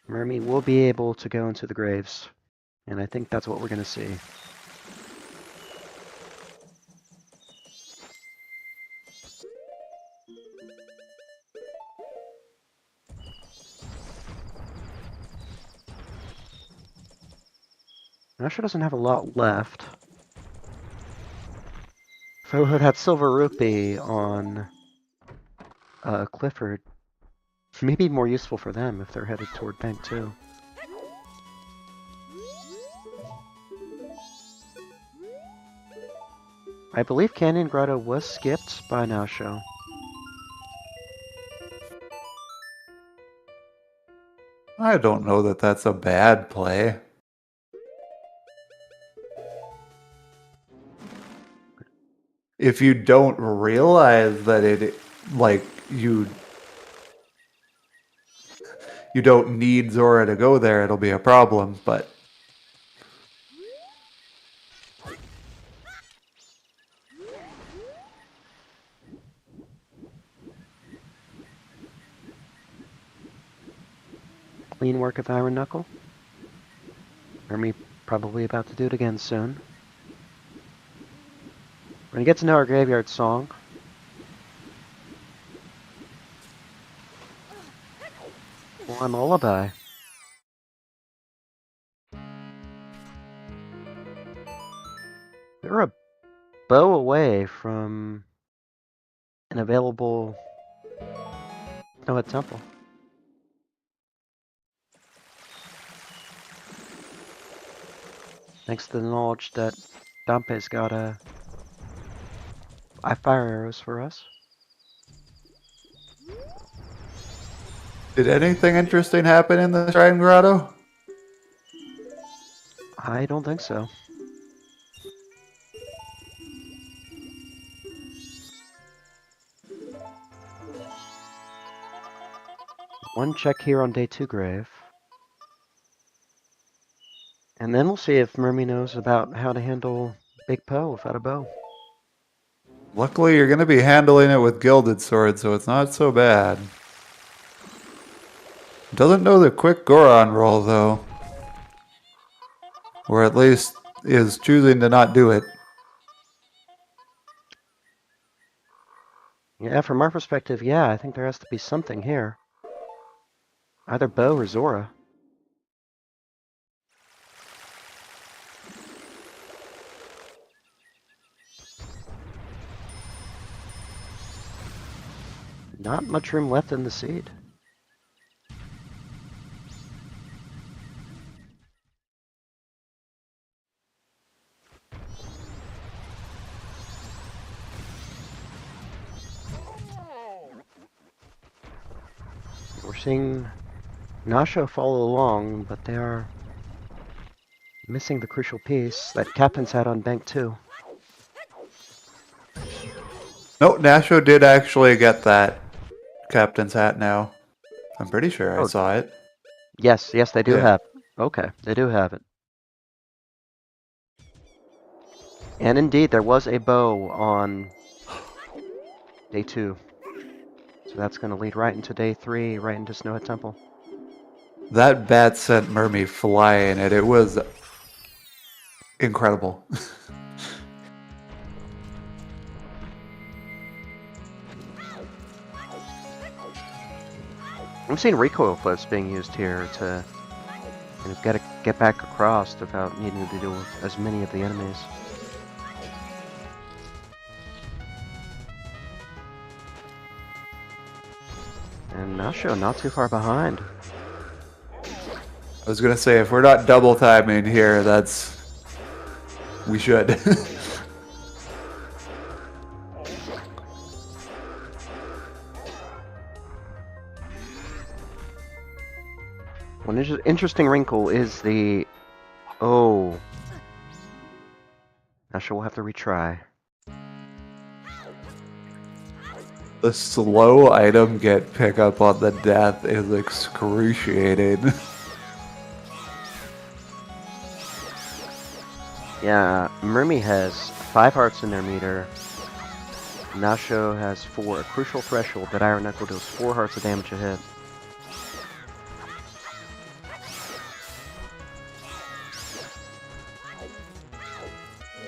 Murmy will be able to go into the graves. And I think that's what we're going to see. Nasho doesn't have a lot left. If I would have Silver Rupee on Clifford, maybe more useful for them if they're headed toward Bank 2. I believe Canyon Grotto was skipped by Nasho. I don't know that that's a bad play. If you don't realize that it, like, you don't need Zora to go there, it'll be a problem, but... Clean work of Iron Knuckle. Murmy probably about to do it again soon. We're gonna get to know our Graveyard Song. One lullaby. They're a bow away from an available Noah Temple. Thanks to the knowledge that Dampe's got 5 fire arrows for us. Did anything interesting happen in the Shrine Grotto? I don't think so. One check here on day 2 grave. And then we'll see if Murmy knows about how to handle Big Poe without a bow. Luckily, you're going to be handling it with Gilded Sword, so it's not so bad. Doesn't know the quick Goron roll, though. Or at least is choosing to not do it. Yeah, from our perspective, yeah, I think there has to be something here. Either Bo or Zora. Not much room left in the seed. We're seeing Nasho follow along, but they are missing the crucial piece that Captain's had on Bank 2. No, Nasho did actually get that Captain's hat now. I'm pretty sure I saw it. Yes, they do Yeah. have. Okay, they do have it. And indeed, there was a bow on day 2. So that's going to lead right into day 3, right into Snow Head Temple. That bat sent Murmy flying, and it was incredible. I'm seeing recoil flips being used here to get back across without needing to deal with as many of the enemies. And Nasho not too far behind. I was gonna say, if we're not double timing here, we should. One interesting wrinkle is the... Oh. Nasho will have to retry. The slow item get pickup on the death is excruciating. Yeah, Murmy has 5 hearts in their meter. Nasho has 4, a crucial threshold that Iron Knuckle deals 4 hearts of damage a hit.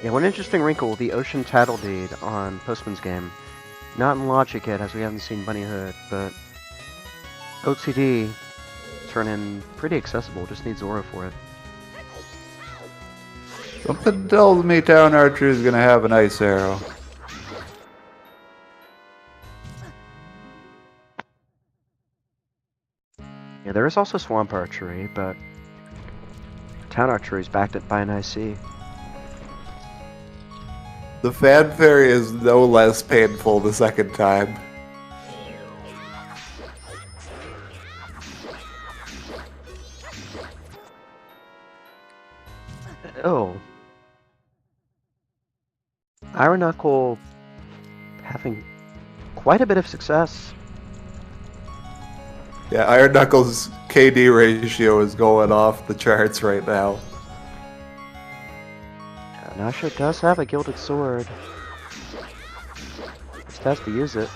Yeah, one interesting wrinkle, the Ocean Tattle Deed on Postman's game. Not in Logic yet, as we haven't seen Bunny Hood, but OTD turn in pretty accessible, just needs Zora for it. Something tells me Town Archer is gonna have an ice arrow. Yeah, there is also Swamp Archery, but Town Archery is backed up by an IC. The fanfare is no less painful the second time. Oh. Iron Knuckle having quite a bit of success. Yeah, Iron Knuckles' KD ratio is going off the charts right now. Nasho does have a gilded sword. Just has to use it.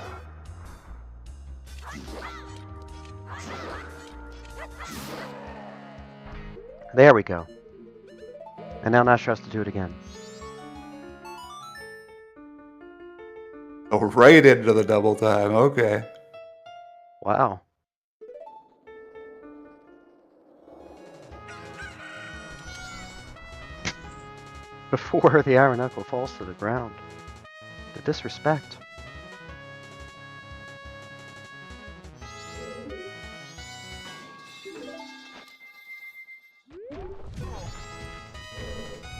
There we go. And now Nasho has to do it again. Oh, right into the double time. Okay. Wow. Before the Iron Knuckle falls to the ground. The disrespect.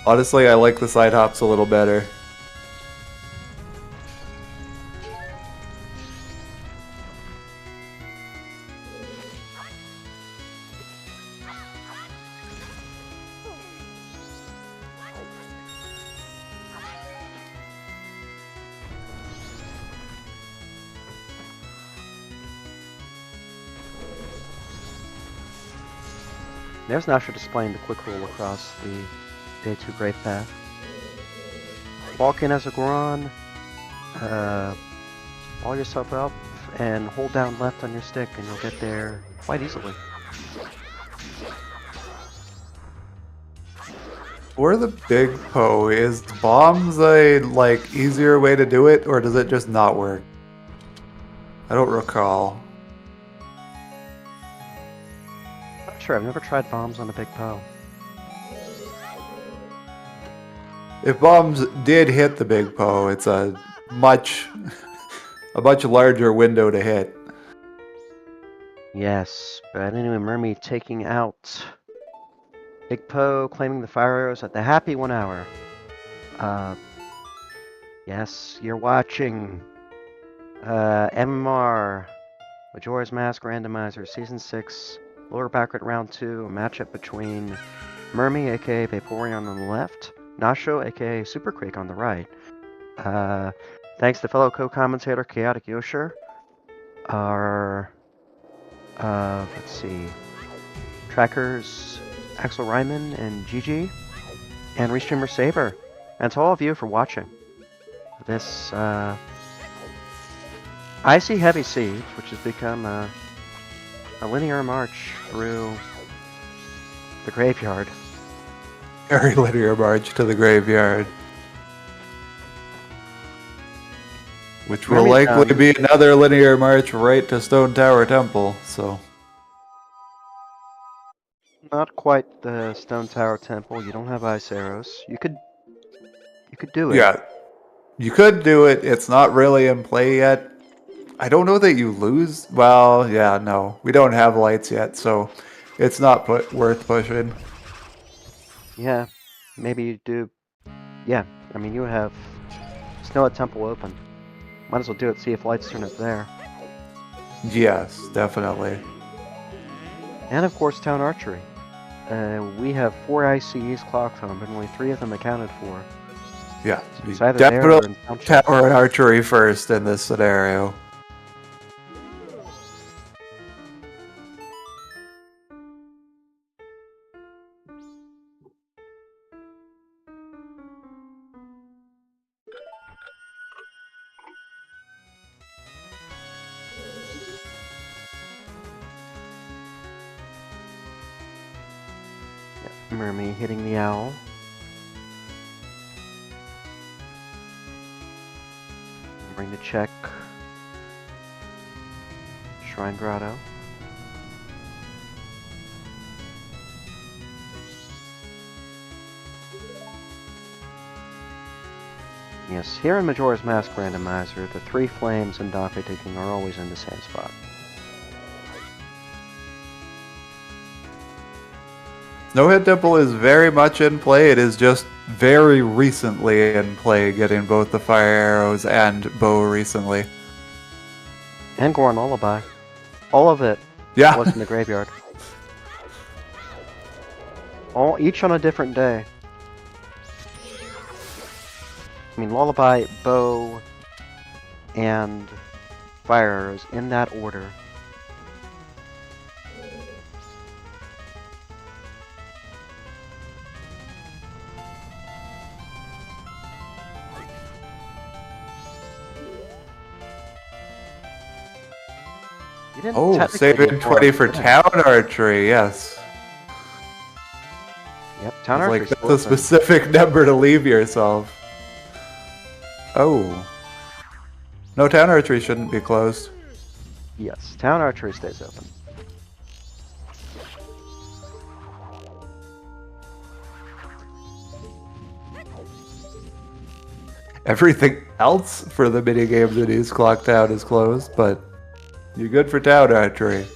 Honestly, I like the side hops a little better. There's Nasho displaying the quick roll across the Day 2 Great Path. Walk in as a Goron, wall yourself up, and hold down left on your stick, and you'll get there quite easily. For the big Poe, is bombs a easier way to do it, or does it just not work? I don't recall. Not sure, I've never tried bombs on a big Poe. If bombs did hit the big Poe, it's a much larger window to hit. Yes, but anyway, Murmy taking out Big Poe, claiming the fire arrows at the happy 1 hour. Yes, you're watching MMR, Majora's Mask Randomizer, Season 6, Lower Bracket Round 2, a matchup between Murmy, aka Vaporeon on the left, Nasho, aka Super Quake on the right. Thanks to fellow co-commentator Chaotic Yosher, our, let's see, trackers Axel Ryman and GG, and Restreamer Saber, and to all of you for watching this Icy Heavy Siege, which has become a linear march through the graveyard. Very linear march to the graveyard. Which will likely be another linear march right to Stone Tower Temple, so... Not quite the Stone Tower Temple, you don't have ice arrows. You could do it. Yeah, you could do it, it's not really in play yet. I don't know that you lose... Well, yeah, no. We don't have lights yet, so it's not worth pushing. Yeah, maybe you do. Yeah, I mean, you have Snow at Temple open. Might as well do it, see if lights turn up there. Yes, definitely. And of course, Town Archery. We have 4 ICEs clocked home, but only 3 of them accounted for. Yeah, So it's either there or in definitely Tower and Archery first in this scenario. Murmy hitting the owl. Bring the check. Shrine Grotto. Yes, here in Majora's Mask Randomizer, the 3 flames and Donkey digging are always in the same spot. Snow Head Temple is very much in play. It is just very recently in play, getting both the fire arrows and bow recently. And Goron Lullaby. All of it Yeah. was in the graveyard. Each on a different day. I mean, Lullaby, bow, and fire arrows in that order. You didn't Oh, technically saving get 20 for did I? town archery, yes. Yep, town It's archery. like, that's a specific number to leave yourself. Oh. No, town archery shouldn't be closed. Yes, town archery stays open. Everything else for the minigames in East Clock Town is closed, but you're good for town archery.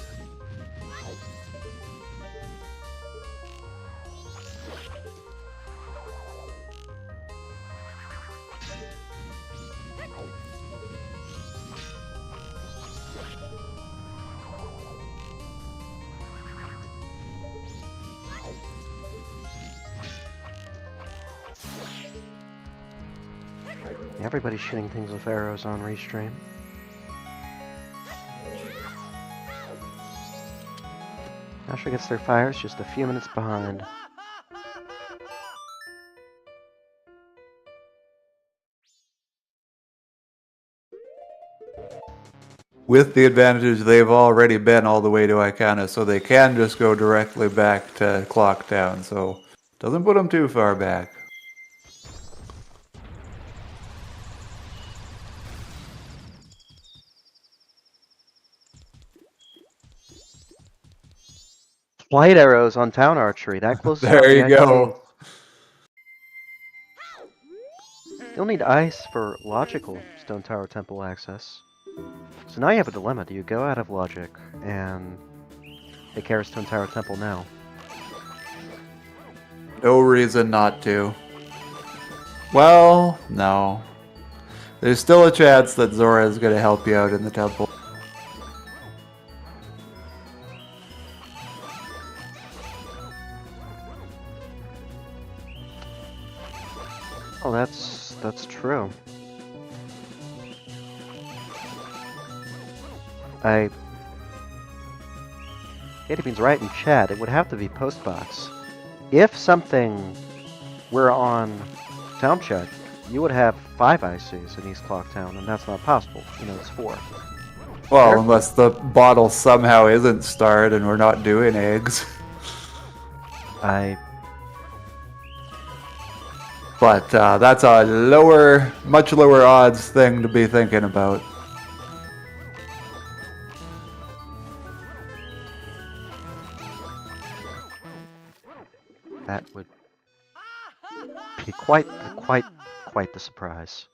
Everybody's shooting things with arrows on Restream. Nasho gets their fires just a few minutes behind. With the advantage they've already been all the way to Icona, so they can just go directly back to Clock Town, so doesn't put them too far back. Flight arrows on town archery. That closes There out the you go. You'll need ice for logical Stone Tower Temple access. So now you have a dilemma. Do you go out of logic and take care of Stone Tower Temple now? No reason not to. Well, no. There's still a chance that Zora is going to help you out in the temple. Oh, that's true. Bean's right in chat. It would have to be postbox. If something were on town check, you would have 5 ICs in East Clock Town, and that's not possible. You know, it's 4. Well, unless the bottle somehow isn't starred and we're not doing eggs. But that's a much lower odds thing to be thinking about. That would be quite the surprise.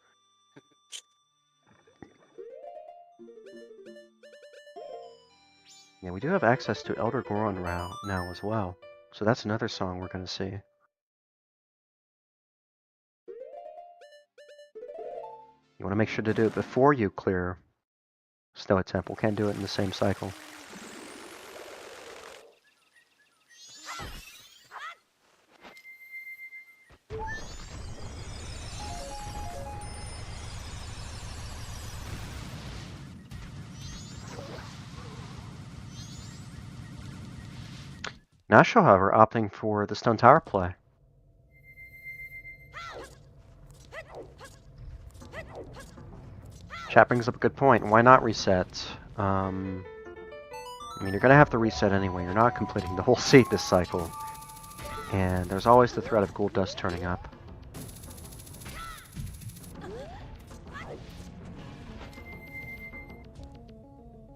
Yeah, we do have access to Elder Goron now as well. So that's another song we're going to see. You want to make sure to do it before you clear Snow Temple. Can't do it in the same cycle. Nasho, however, opting for the Stone Tower play. Chat brings up a good point. Why not reset? I mean, you're going to have to reset anyway. You're not completing the whole seat this cycle. And there's always the threat of gold dust turning up.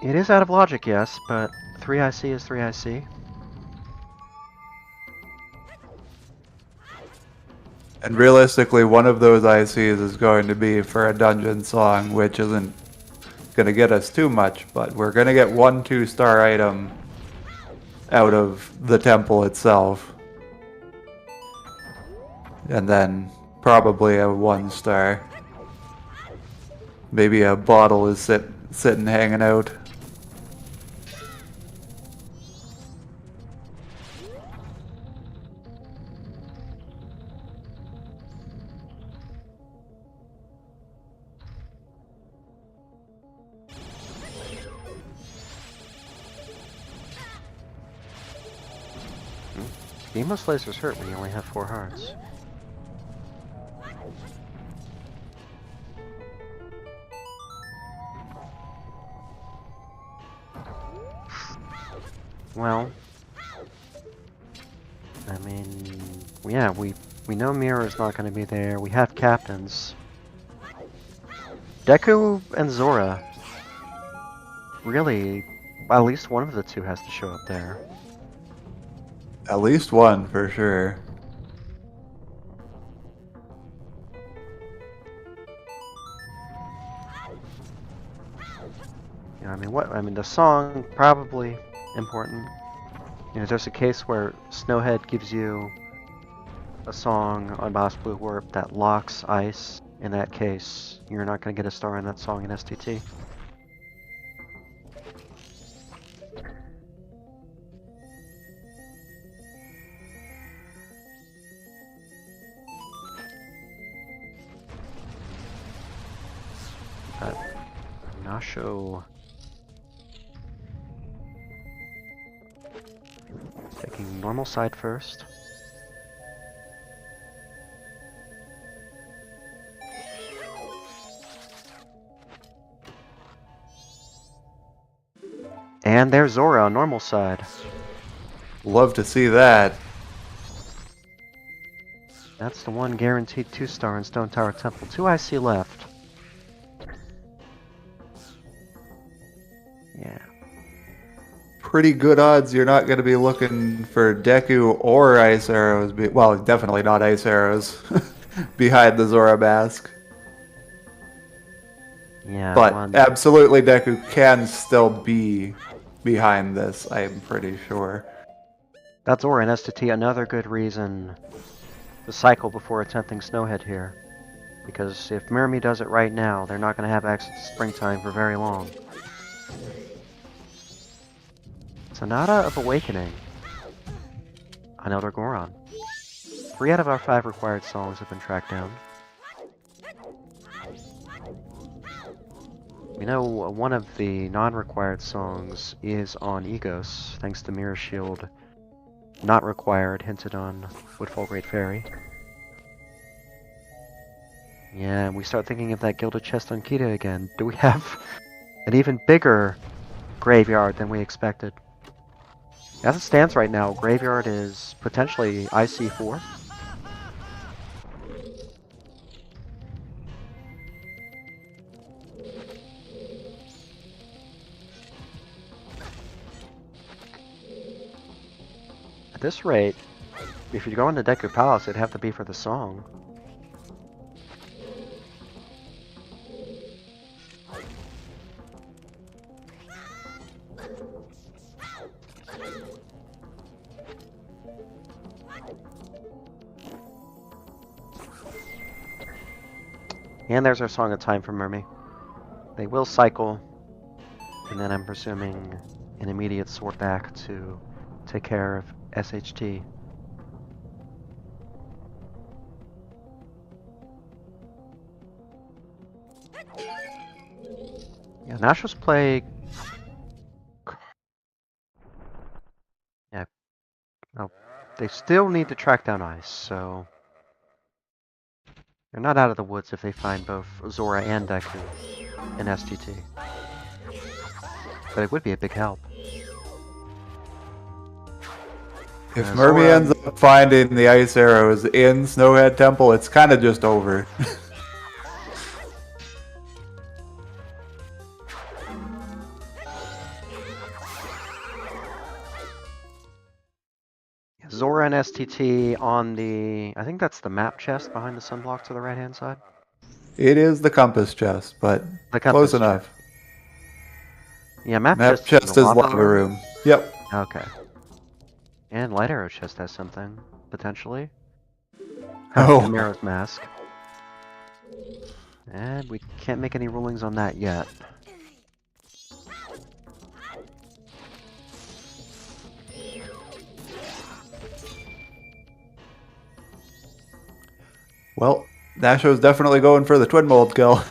It is out of logic, yes, but 3 IC is 3 IC. And realistically, one of those ICs is going to be for a dungeon song, which isn't going to get us too much, but we're going to get 1 2-star item out of the temple itself. And then probably a 1-star. Maybe a bottle is sitting hanging out. Beamless lasers hurt when you only have 4 hearts. Well, I mean, yeah, we know Mirror's not going to be there. We have captains. Deku and Zora. Really, at least one of the two has to show up there. At least one, for sure. You know, I mean, the song, probably important. You know, there's a case where Snowhead gives you a song on Moss Blue Warp that locks ice. In that case, you're not going to get a star on that song in STT. But Nasho taking normal side first. And there's Zora on normal side. Love to see that. That's the one guaranteed 2-star in Stone Tower Temple. 2 IC left. Yeah. Pretty good odds you're not going to be looking for Deku or Ice Arrows. Well, definitely not Ice Arrows behind the Zora mask. Yeah, But absolutely Deku can still be behind this, I'm pretty sure. that's Zora and STT, another good reason to cycle before attempting Snowhead here. Because if Murmy does it right now, they're not going to have access to Springtime for very long. Sonata of Awakening on Elder Goron. 3 out of our 5 required songs have been tracked down. We know one of the non-required songs is on Egos, thanks to Mirror Shield. Not required, hinted on Woodfall Great Fairy. Yeah, and we start thinking of that Gilded Chest on Kita again. Do we have an even bigger graveyard than we expected? As it stands right now, graveyard is potentially IC4. At this rate, if you go into Deku Palace, it'd have to be for the song. And there's our Song of Time from Murmy. They will cycle, and then I'm presuming an immediate sword back to take care of SHT. Yeah, Nasho's play. Yeah. Oh, they still need to track down Ice, so they're not out of the woods if they find both Zora and Deku in STT. But it would be a big help. If Murmy ends up finding the Ice Arrows in Snowhead Temple, it's kind of just over. Zora and STT on the... I think that's the map chest behind the sunblock to the right-hand side. It is the compass chest, but The close compass enough. chest. Yeah, map Map chest, chest in is the lava room. Yep. Okay. And light arrow chest has something, potentially. Oh. Chimera's mask. And we can't make any rulings on that yet. Well, Nasho's definitely going for the twin mold kill.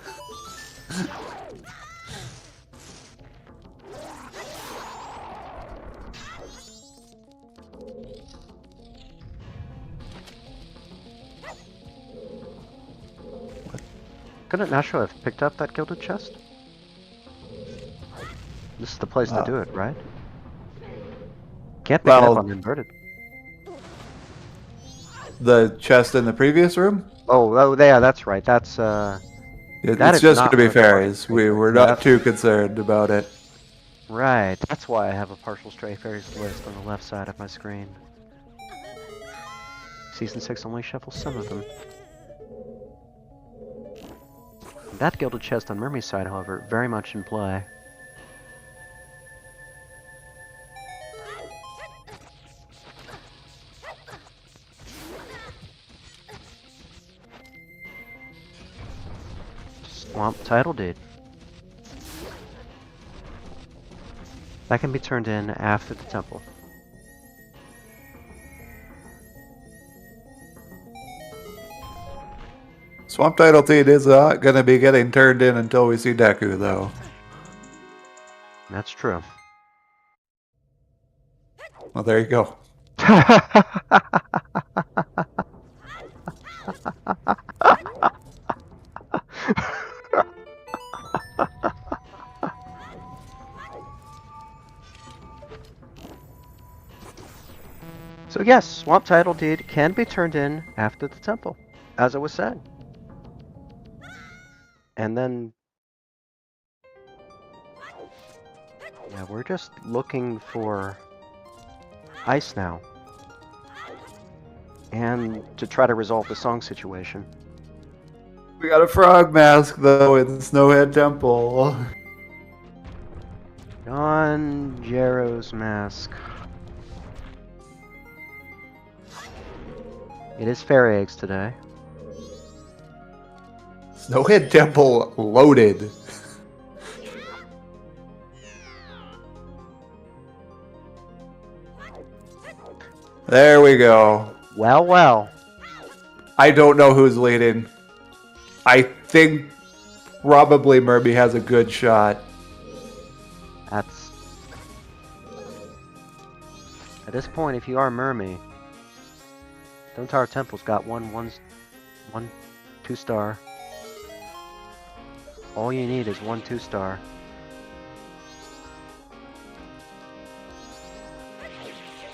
Couldn't Nasho have picked up that gilded chest? This is the place to do it, right? Can't pick it Well- up on inverted. The chest in the previous room? Oh, yeah, that's right. That's, It- That it's is just not going to be one of the fairies. parties. We're not too concerned about it. right. That's why I have a partial stray fairies list on the left side of my screen. Season 6 only shuffles some of them. That gilded chest on Murmy's side, however, very much in play. Swamp title deed. That can be turned in after the temple. Swamp Title Deed is not going to be getting turned in until we see Deku, though. That's true. Well, there you go. So yes, Swamp Title Deed can be turned in after the temple, as I was saying. And then... yeah, we're just looking for ice now. And to try to resolve the song situation. We got a frog mask, though, in Snowhead Temple. On Jero's mask. It is fairy eggs today. Snowhead Temple loaded. There we go. Well, well. I don't know who's leading. I think probably Murmy has a good shot. That's... at this point, if you are Murmy, Stone Tower Temple's got one 2-star. All you need is 1 2-star.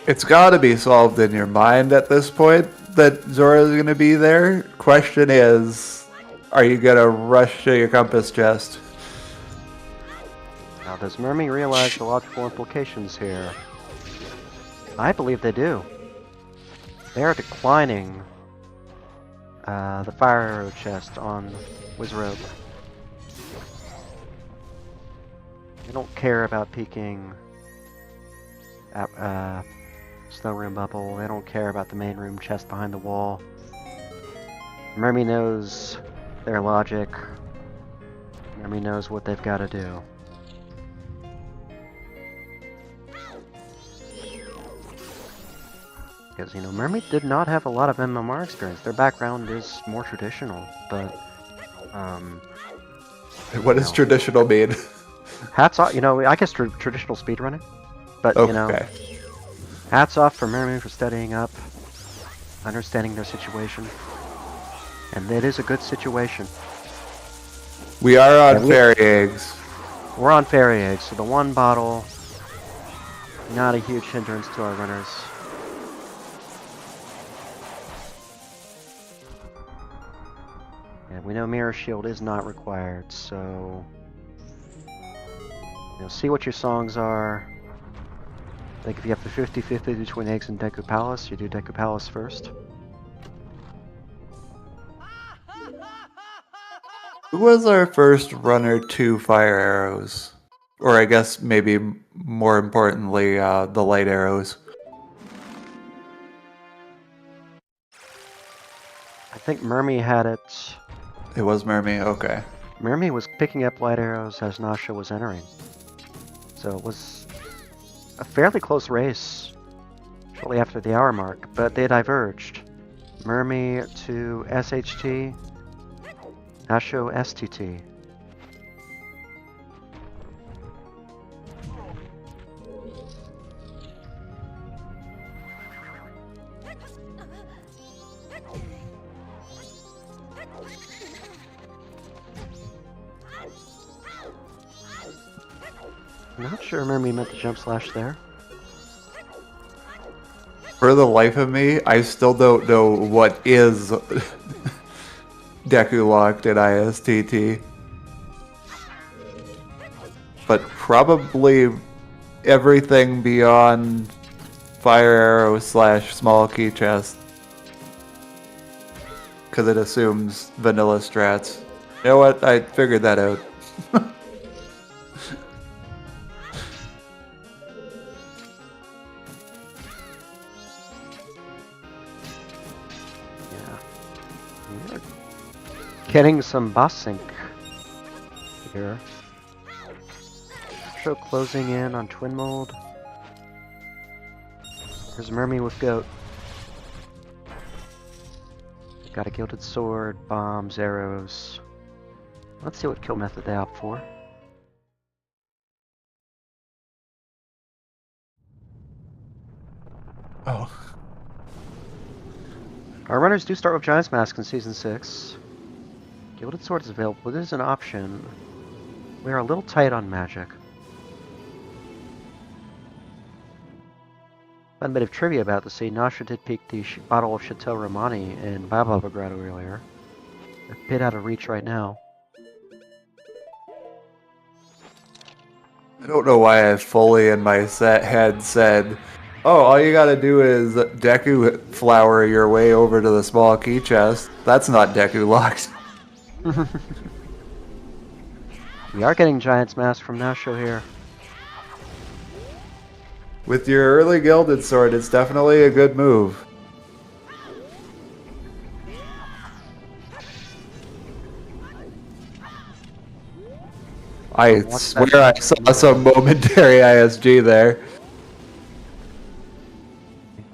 It's got to be solved in your mind at this point that Zora's going to be there. Question is, are you going to rush to your compass chest? Now, does Murmy realize the logical implications here? I believe they do. They are declining the fire arrow chest on Wizrobe. They don't care about peeking at Snow Room Bubble. They don't care about the main room chest behind the wall. Murmy knows their logic. Murmy knows what they've got to do. Because, you know, Murmy did not have a lot of MMR experience. Their background is more traditional, but, What does traditional mean? hats off, you know, I guess traditional speedrunning. But, you know, Okay. hats off for Murmy for studying up, understanding their situation. And it is a good situation. We are on Yeah, fairy eggs. We're on fairy eggs, so the 1 bottle, not a huge hindrance to our runners. And we know Mirror Shield is not required, so... you know, see what your songs are. I think if you have the 50-50 between eggs and Deku Palace, you do Deku Palace first. Who was our first runner to fire arrows? Or I guess maybe more importantly, the light arrows. I think Murmy had it. It was Murmy, okay. Murmy was picking up light arrows as Nasha was entering. So it was a fairly close race shortly after the hour mark, but they diverged. Murmy to SHT, Nasho STT. Not sure Murmy meant to jump slash there. For the life of me, I still don't know what is Deku locked at ISTT. But probably everything beyond fire arrow / small key chest. Because it assumes vanilla strats. You know what? I figured that out. Getting some boss sync here. Show closing in on Twin Mold. Here's Murmy with Goat. Got a Gilded Sword, bombs, arrows. Let's see what kill method they opt for. Oh. Our runners do start with Giant's Mask in Season 6. Gilded Sword is available. It is an option. We are a little tight on magic. Fun bit of trivia about the scene. Nasha did peek the bottle of Chateau Romani in Baba Grotto earlier. A bit out of reach right now. I don't know why I fully in my head said, oh, all you gotta do is Deku flower your way over to the small key chest. That's not Deku locked. We are getting Giant's Mask from Nasho here. With your early Gilded Sword, it's definitely a good move. I swear I saw some momentary ISG there.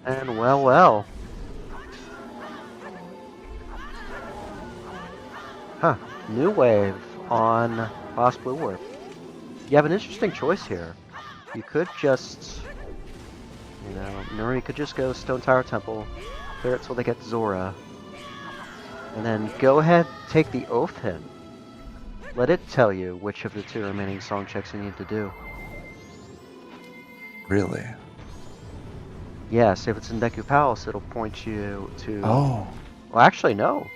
And well. Huh. New wave on Boss Blue Warp. You have an interesting choice here. You could just, Murmy could just go Stone Tower Temple, clear it till they get Zora, and then go ahead, take the Oath Hint. Let it tell you which of the 2 remaining song checks you need to do. Really? Yes, if it's in Deku Palace, it'll point you to... Oh. Well, actually, no.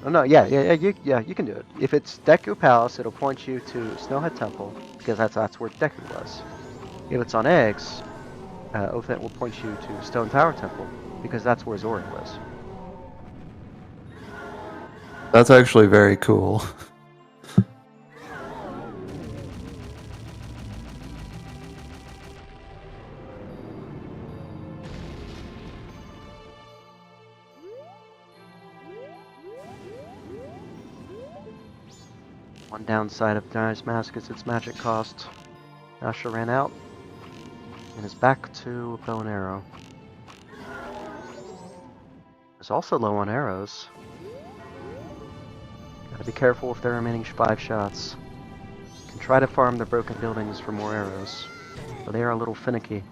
Oh, no, yeah, you can do it. If it's Deku Palace, it'll point you to Snowhead Temple, because that's where Deku was. If it's on eggs, Oath Hint will point you to Stone Tower Temple, because that's where Zora was. That's actually very cool. One downside of Giant's Mask is its magic cost. Nasha ran out, and is back to bow and arrow. Is also low on arrows. Gotta be careful with their remaining 5 shots. You can try to farm the broken buildings for more arrows, but they are a little finicky.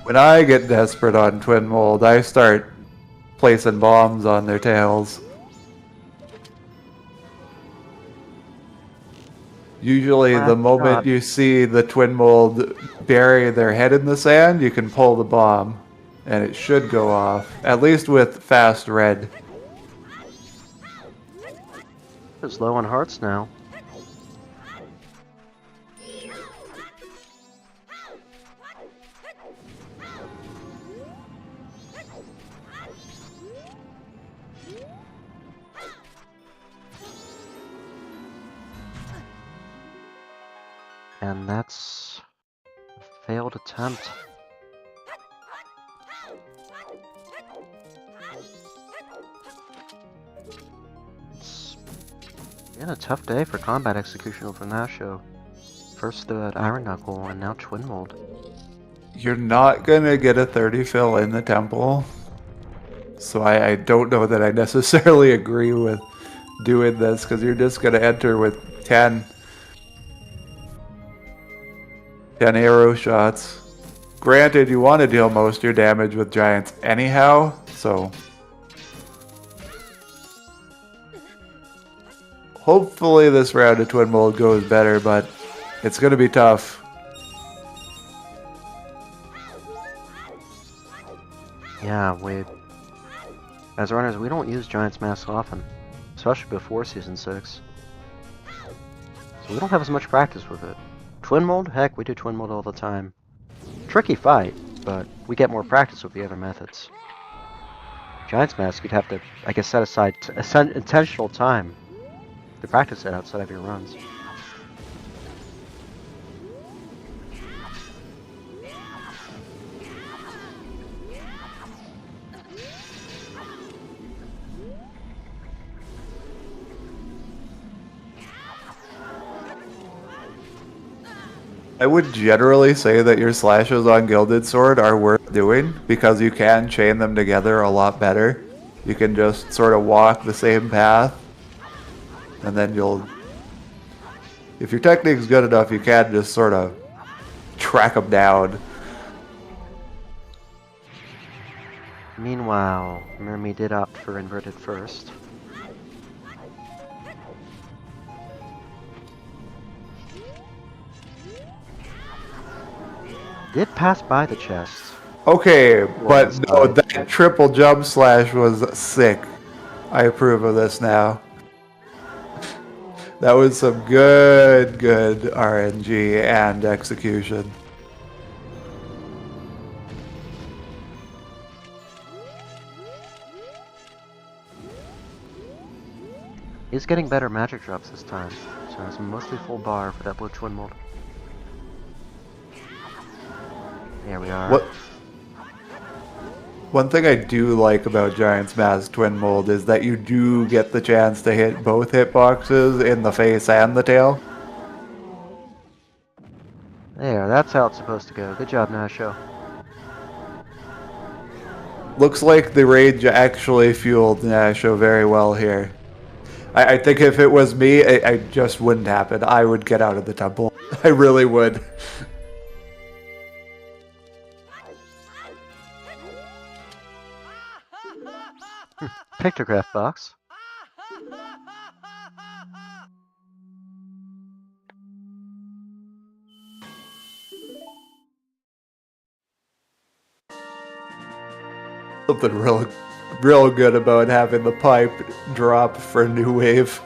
When I get desperate on Twin Mold, I start placing bombs on their tails. Usually the moment you see the Twin Mold bury their head in the sand, you can pull the bomb, and it should go off, at least with fast red. is low on hearts now. And that's a failed attempt. It's been a tough day for combat execution over Nasho. First the Iron Knuckle, and now Twin Mold. You're not gonna get a 30 fill in the temple, so I don't know that I necessarily agree with doing this, because you're just gonna enter with 10 arrow shots. Granted, you want to deal most of your damage with giants anyhow, so hopefully this round of Twin Mold goes better, but it's gonna be tough. Yeah, as runners, we don't use Giant's Mask often, especially before Season 6. So we don't have as much practice with it. Twin Mold? Heck, we do Twin Mold all the time. Tricky fight, but we get more practice with the other methods. Giant's Mask, you'd have to, I guess, set aside intentional time to practice it outside of your runs. I would generally say that your slashes on Gilded Sword are worth doing, because you can chain them together a lot better. You can just sort of walk the same path, and then if your technique's good enough, you can just sort of track them down. Meanwhile, Murmy did opt for inverted first. Did pass by the chest. Okay, but Was no, by- that triple jump slash was sick. I approve of this now. That was some good RNG and execution. He's getting better magic drops this time, so it's mostly full bar for that blue Twin Mold. There we are. One thing I do like about Giant's Mask Twin Mold is that you do get the chance to hit both hitboxes in the face and the tail. There, that's how it's supposed to go. Good job, Nasho. Looks like the rage actually fueled Nasho very well here. I think if it was me, I just wouldn't happen. I would get out of the temple. I really would. Pictograph box. Something real good about having the pipe drop for a new wave.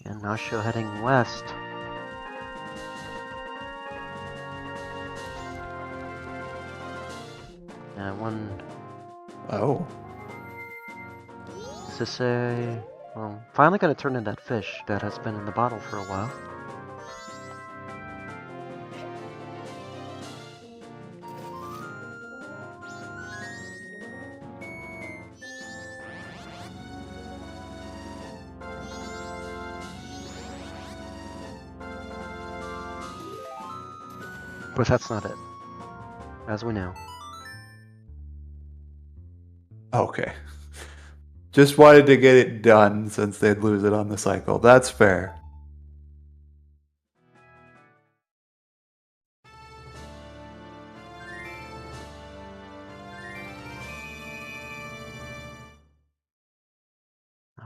And Nasho heading west. And one. Oh. Is this a. Well, finally gonna turn in that fish that has been in the bottle for a while. But that's not it, as we know. Okay. Just wanted to get it done since they'd lose it on the cycle. That's fair.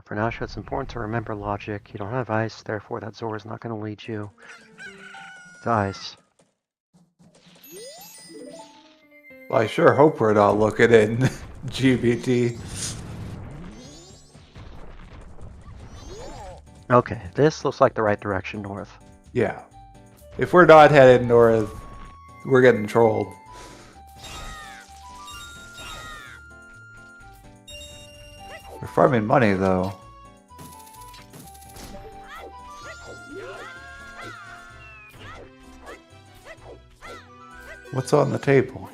For Nasho, it's important to remember logic. You don't have ice, therefore that Zora's not going to lead you to ice. Well, I sure hope we're not looking in GBT. Okay, this looks like the right direction north. Yeah. If we're not headed north, we're getting trolled. We're farming money, though. What's on the table?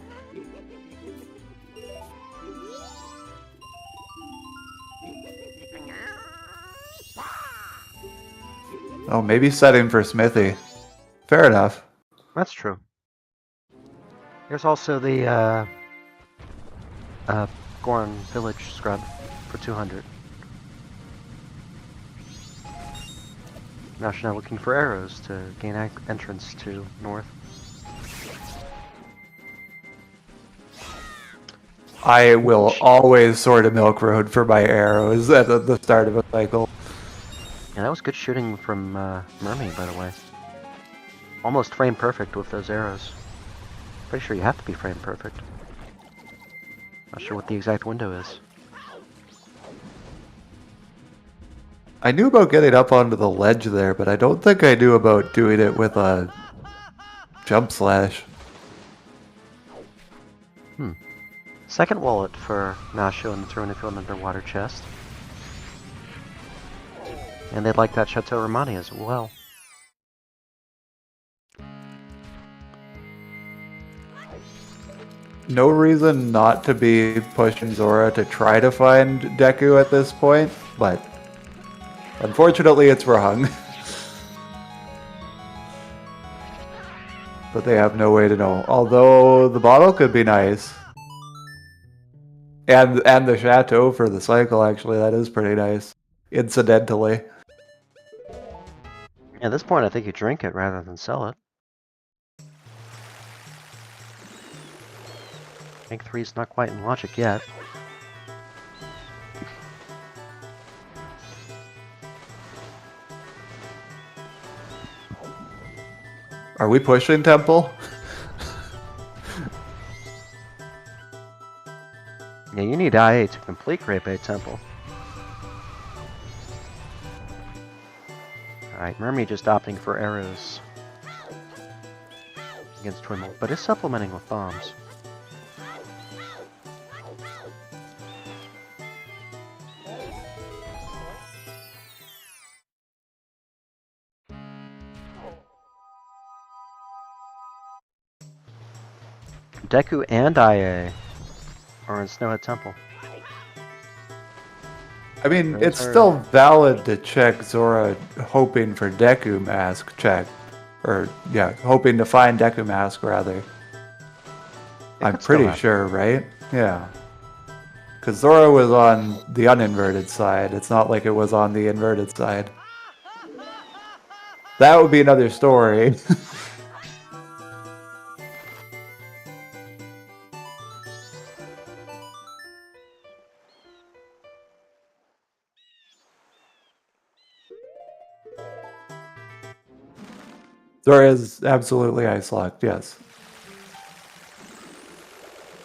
Oh, maybe setting for Smithy. Fair enough. That's true. There's also the Goron Village scrub for 200. Now she's now looking for arrows to gain entrance to north. I will always sort a Milk Road for my arrows at the start of a cycle. Yeah, that was good shooting from Murmy, by the way. Almost frame perfect with those arrows. Pretty sure you have to be frame perfect. Not sure what the exact window is. I knew about getting up onto the ledge there, but I don't think I knew about doing it with a jump slash. Second wallet for Nasho in the Throne Field underwater chest. And they'd like that Chateau Romani as well. No reason not to be pushing Zora to try to find Deku at this point, but unfortunately it's wrong. But they have no way to know. Although the bottle could be nice. And the chateau for the cycle, actually, that is pretty nice. Incidentally. At this point, I think you drink it rather than sell it. Rank 3's not quite in logic yet. Are we pushing Temple? Yeah, you need IA to complete Great Bay Temple. Alright, Murmy just opting for arrows against Twin Mold, but is supplementing with bombs. Deku and IA are in Snowhead Temple. I mean, it's still valid to check Zora hoping for Deku Mask check. Or, yeah, hoping to find Deku Mask, rather. I'm pretty sure, right? Yeah. Because Zora was on the uninverted side. It's not like it was on the inverted side. That would be another story. Zora is absolutely ice locked, yes.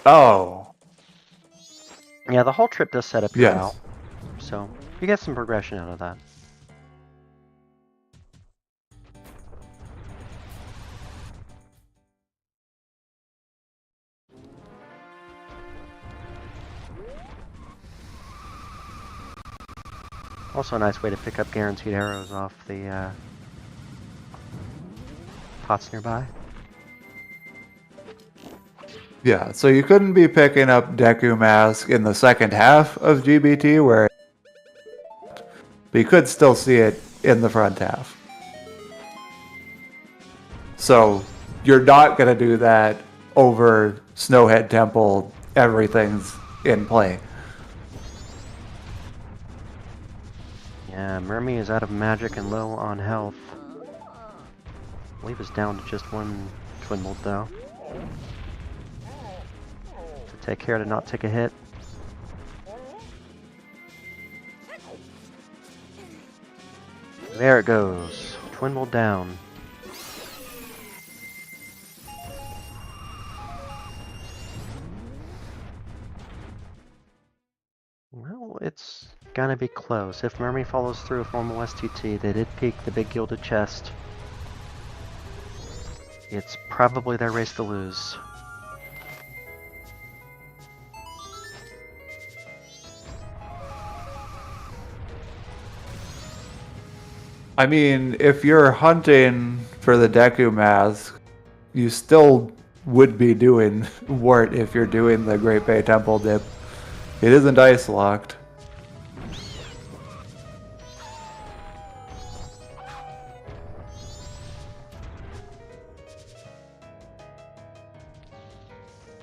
Oh. Yeah, the whole trip does set up your Yes. out, so you get some progression out of that. Also a nice way to pick up guaranteed arrows off the pots nearby. Yeah, so you couldn't be picking up Deku Mask in the second half of GBT, but you could still see it in the front half. So you're not going to do that over Snowhead Temple, everything's in play. Yeah, Murmy is out of magic and low on health. I believe is down to just one Twin Mold though. So take care to not take a hit. There it goes. Twin will down. Well, it's gonna be close. If Murmy follows through a formal STT, they did peek the big gilded chest. It's probably their race to lose. I mean, if you're hunting for the Deku mask, you still would be doing Wart if you're doing the Great Bay Temple dip. It isn't ice locked.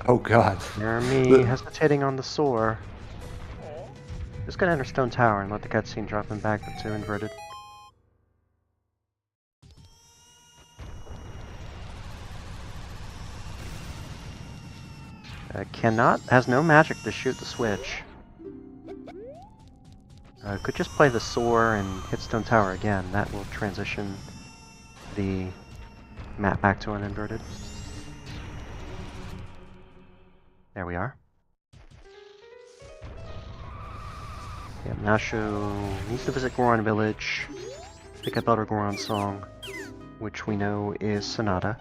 Oh god. Murmy hesitating on the soar. Just gonna enter Stone Tower and let the cutscene drop him back to inverted. Has no magic to shoot the switch. Could just play the soar and hit Stone Tower again. That will transition the map back to an inverted. There we are. Yeah, Nasho needs to visit Goron Village, pick up Elder Goron's song, which we know is Sonata.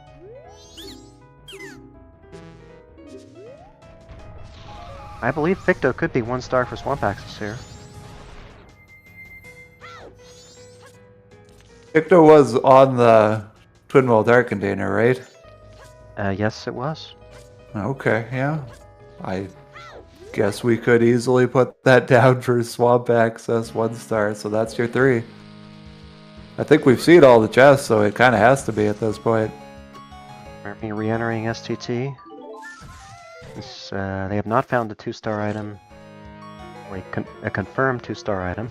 I believe Victo could be 1 star for Swamp Axis here. Icto was on the Twin Wall Dark Container, right? Yes, it was. Okay, yeah. I guess we could easily put that down for Swamp Access 1 star, so that's your 3. I think we've seen all the chests, so it kind of has to be at this point. Murmy re-entering STT. They have not found a 2-star item, or a confirmed 2-star item.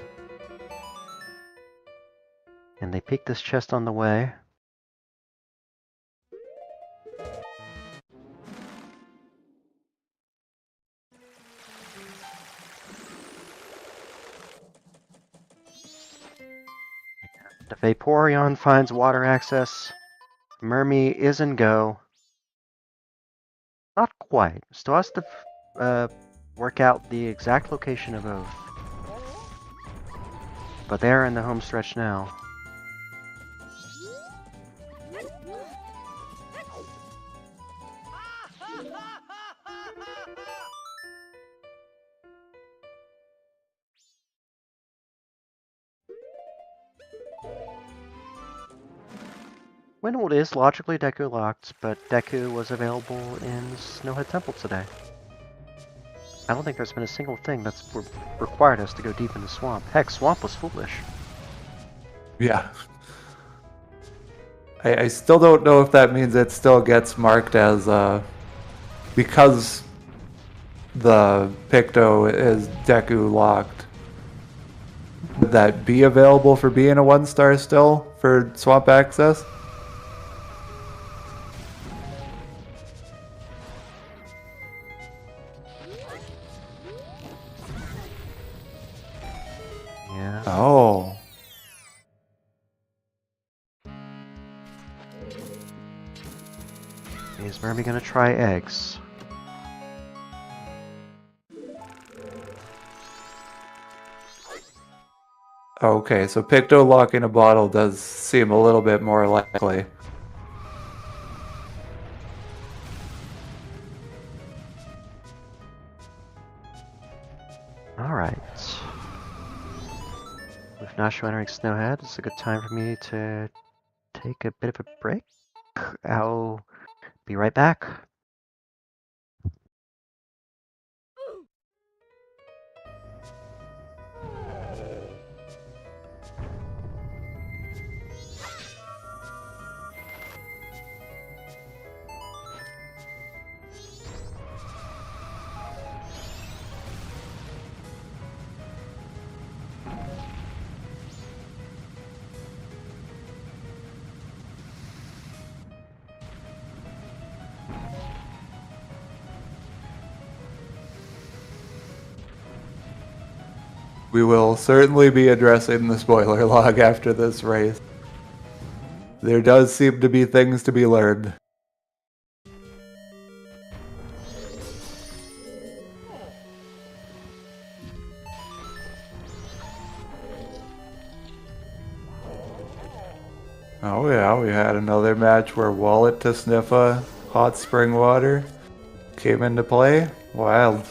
And they peeked this chest on the way. The Vaporeon finds water access. Murmy is in go. Not quite. Still has to work out the exact location of Oath. But they're in the home stretch now. Winwood is logically Deku locked, but Deku was available in Snowhead Temple today. I don't think there's been a single thing that's required us to go deep into Swamp. Heck, Swamp was foolish. Yeah. I still don't know if that means it still gets marked as, because the Picto is Deku locked. Would that be available for being a 1 star still for Swamp Access? Yeah. Oh. Is Murmy gonna try eggs? Okay, so Picto locking a bottle does seem a little bit more likely. Alright. With Nasho entering Snowhead, it's a good time for me to take a bit of a break. I'll be right back. We will certainly be addressing the spoiler log after this race. There does seem to be things to be learned. Oh yeah, we had another match where Wallet to Sniffa hot spring water came into play. Wild.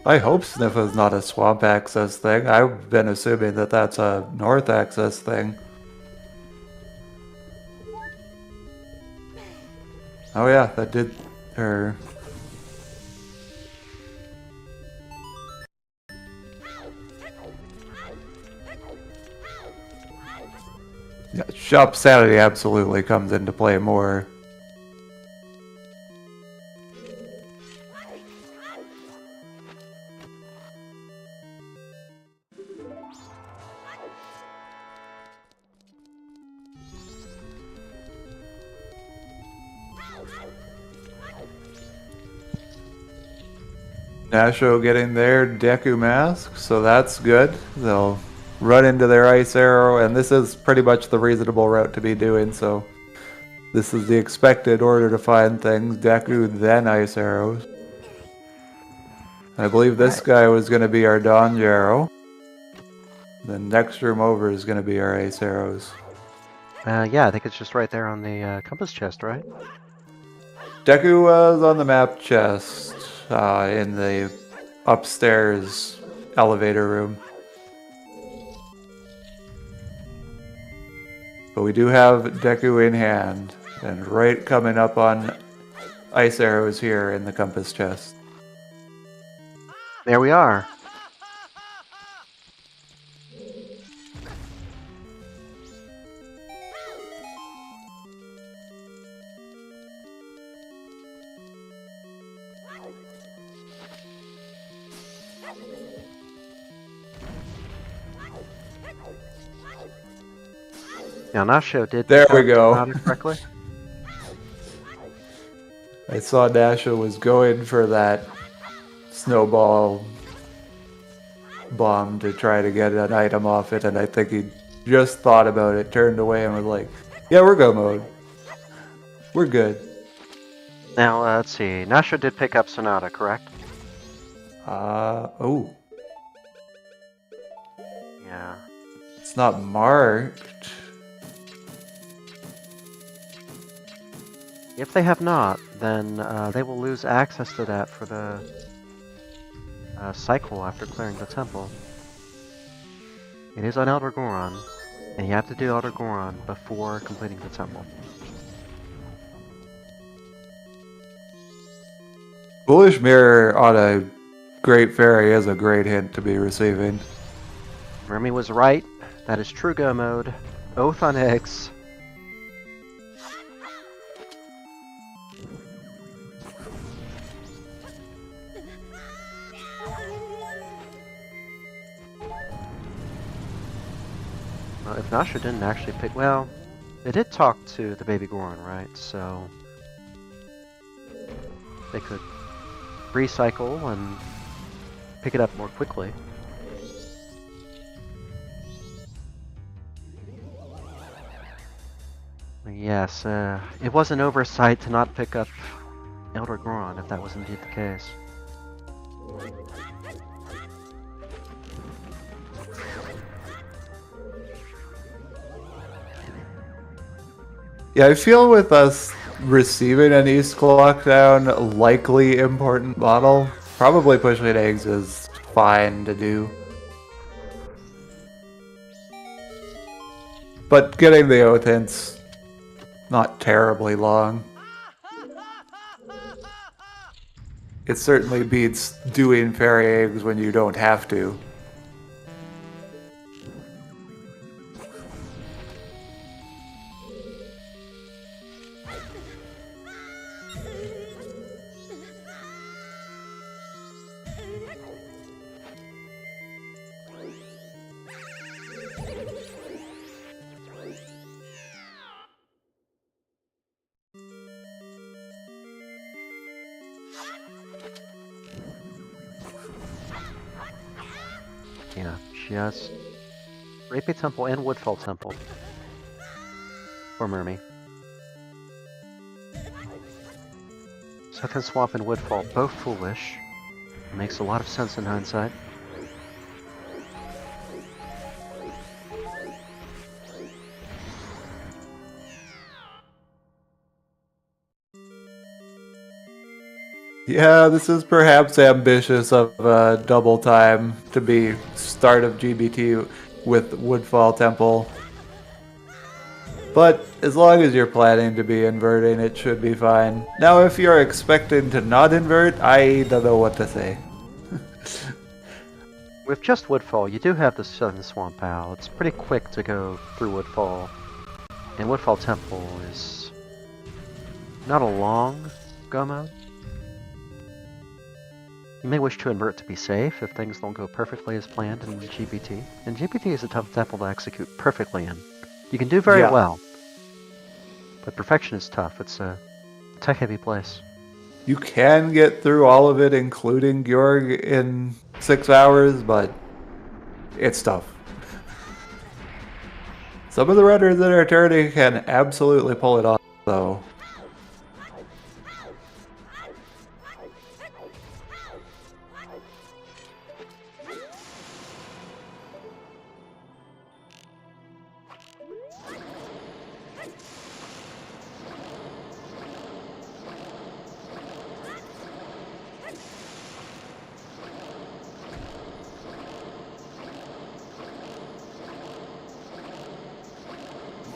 I hope Sniffa's not a swamp access thing. I've been assuming that that's a north access thing. Oh yeah, that did her. Yeah, Shop Sanity absolutely comes into play more. Nasho getting their Deku Mask, so that's good. They'll run into their Ice Arrow, and this is pretty much the reasonable route to be doing, so this is the expected order to find things. Deku, then Ice Arrows. I believe this guy was going to be our Donjaro. The next room over is going to be our Ice Arrows. Yeah, I think it's just right there on the compass chest, right? Deku was on the map chest in the upstairs elevator room. But we do have Deku in hand, and right coming up on Ice Arrows here in the compass chest. There we are. Now, Nasho did. There we go. Correctly. I saw Nasho was going for that snowball bomb to try to get an item off it, and I think he just thought about it, turned away, and was like, yeah, we're go mode. We're good. Now, let's see. Nasho did pick up Sonata, correct? Oh. Yeah. It's not marked. If they have not, then they will lose access to that for the cycle after clearing the temple. It is on Elder Goron, and you have to do Elder Goron before completing the temple. Bullish Mirror on a Great Fairy is a great hint to be receiving. Murmy was right. That is true go mode. Oath on eggs. Well, if Nasha didn't actually pick... Well, they did talk to the baby Goron, right? So... they could recycle and pick it up more quickly. Yes, it was an oversight to not pick up Elder Goron, if that was indeed the case. Yeah, I feel with us receiving an East Lockdown likely important model, probably pushing eggs is fine to do. But getting the oath hints, not terribly long. It certainly beats doing fairy eggs when you don't have to. She has Rapey Temple and Woodfall Temple for Murmy. Second Swamp and Woodfall, both foolish. Makes a lot of sense in hindsight. Yeah, this is perhaps ambitious of double time to be start of GBT with Woodfall Temple. But as long as you're planning to be inverting, it should be fine. Now, if you're expecting to not invert, I don't know what to say. With just Woodfall, you do have the Southern Swamp Owl. It's pretty quick to go through Woodfall. And Woodfall Temple is not a long go mode. You may wish to invert to be safe if things don't go perfectly as planned in GBT. And GBT is a tough temple to execute perfectly in. You can do very well, but perfection is tough. It's a tech-heavy place. You can get through all of it, including Georg, in 6 hours, but it's tough. Some of the runners that are turning can absolutely pull it off, though.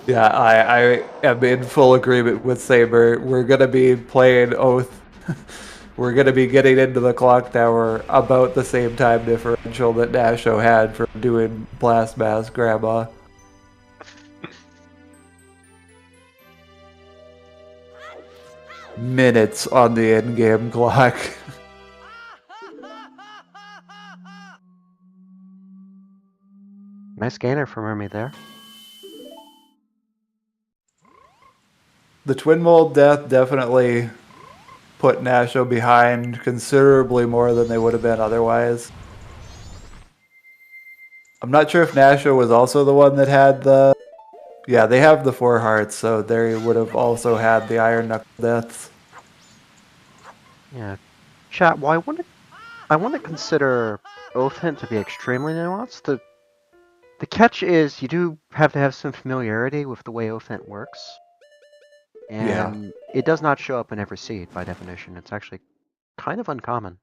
Yeah, I am in full agreement with Saber. We're going to be playing Oath. We're going to be getting into the clock tower about the same time differential that Nasho had for doing Blast Mask Grandma. Minutes on the in-game clock. Nice gainer from Murmy there. The Twin Mold death definitely put Nasho behind considerably more than they would have been otherwise. I'm not sure if Nasho was also the one that had the... Yeah, they have the 4 hearts, so they would have also had the Iron Knuckle deaths. Yeah. Chat, well, I want to consider Oath Hint to be extremely nuanced. The catch is you do have to have some familiarity with the way Oath Hint works. And it does not show up in every seed, by definition. It's actually kind of uncommon.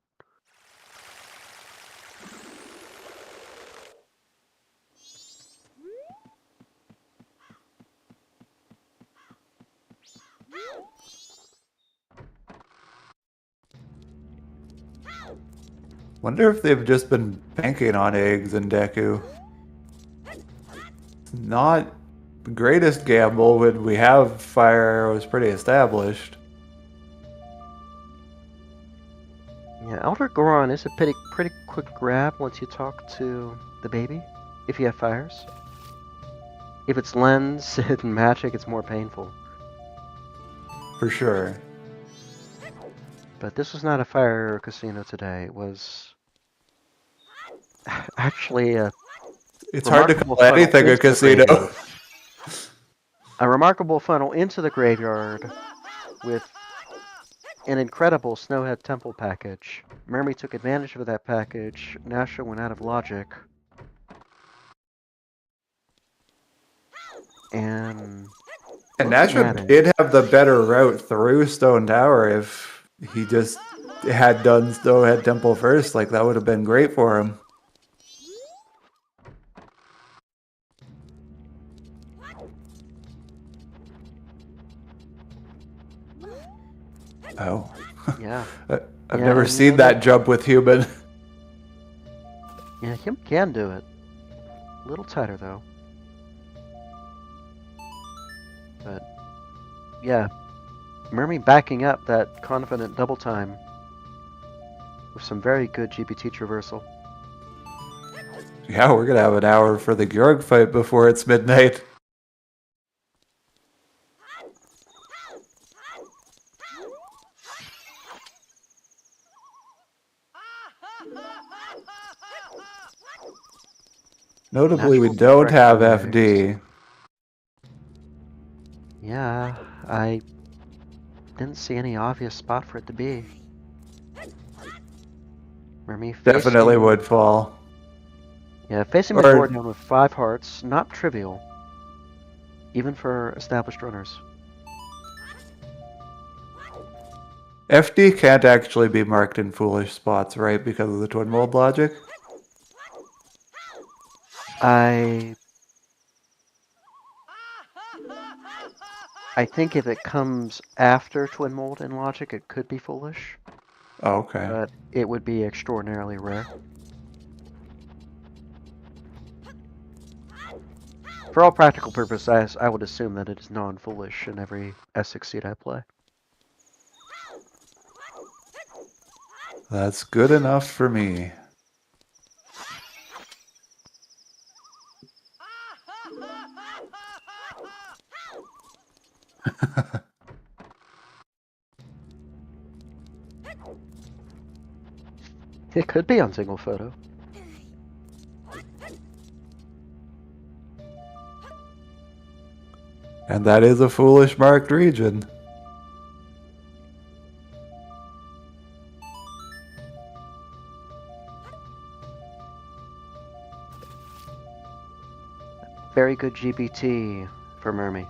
Wonder if they've just been banking on eggs in Deku. It's not the greatest gamble when we have fire arrows pretty established. Yeah, Elder Goron is a pretty quick grab once you talk to the baby, if you have fires. If it's lens and magic, it's more painful. For sure. But this was not a fire casino today. It was actually a It's hard to call anything a casino. A remarkable funnel into the graveyard with an incredible Snowhead Temple package. Murmy took advantage of that package. Nasho went out of logic. And Nasho did have the better route through Stone Tower if he just had done Snowhead Temple first. Like, that would have been great for him. Oh. Yeah. I've never seen that jump with human. Yeah, him can do it. A little tighter, though. But, yeah. Murmy backing up that confident double time with some very good GBT traversal. Yeah, we're going to have an hour for the Georg fight before it's midnight. Notably, we Natural don't have directories. FD. Yeah, I didn't see any obvious spot for it to be. Murmy Definitely facing... would fall. Yeah, facing Majora Or down with 5 hearts, not trivial. Even for established runners. FD can't actually be marked in foolish spots, right? Because of the twin mold logic? I think if it comes after Twin Mold in logic, it could be foolish, Oh, okay. but it would be extraordinarily rare. For all practical purposes, I would assume that it is non-foolish in every S6 seed I play. That's good enough for me. It could be on single photo. And that is a foolish marked region. Very good GBT for Murmy.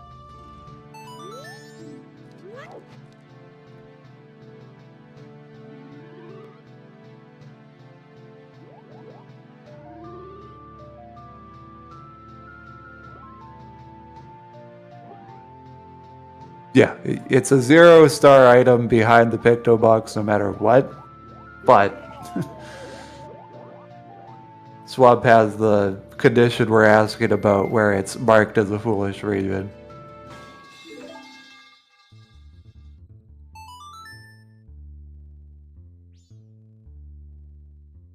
Yeah, it's a 0-star item behind the Picto box no matter what, but Swab has the condition we're asking about where it's marked as a foolish region.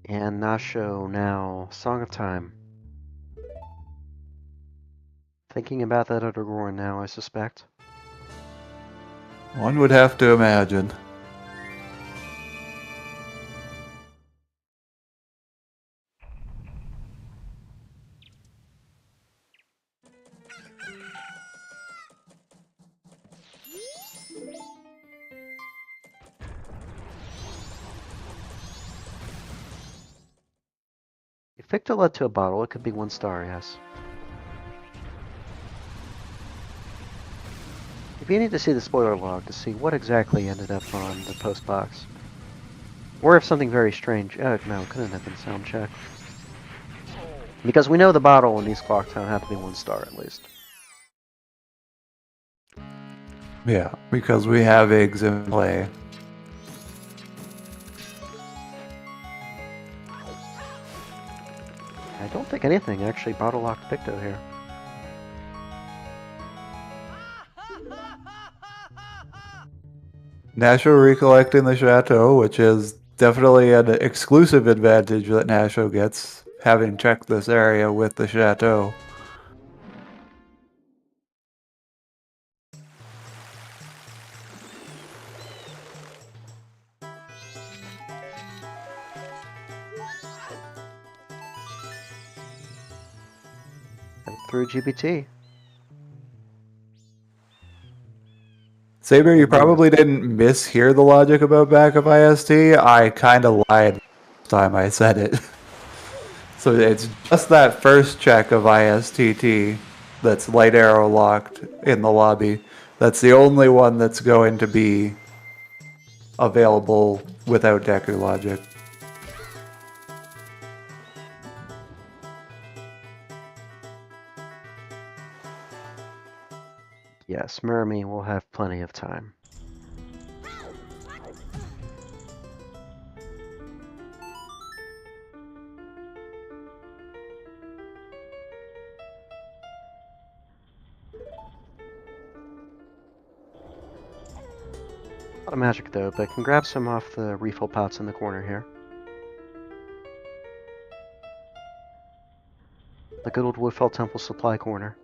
And Nasho now, Song of Time. Thinking about that other Goron now, I suspect. One would have to imagine. If Victor led to a bottle, it could be 1 star, yes. If you need to see the spoiler log to see what exactly ended up on the post box, or if something very strange, no, it couldn't have been sound check. Because we know the bottle in East Clocktown had to be 1 star at least. Yeah, because we have eggs in play. I don't think anything actually bottle locked Picto here. Nasho recollecting the chateau, which is definitely an exclusive advantage that Nasho gets, having checked this area with the chateau. And through GBT. Saber, you probably didn't mishear the logic about back of IST. I kind of lied last time I said it. So it's just that first check of ISTT that's light arrow locked in the lobby. That's the only one that's going to be available without Deku logic. Yes, Murmy will have plenty of time. A lot of magic though, but can grab some off the refill pots in the corner here. The good old Woodfell Temple supply corner.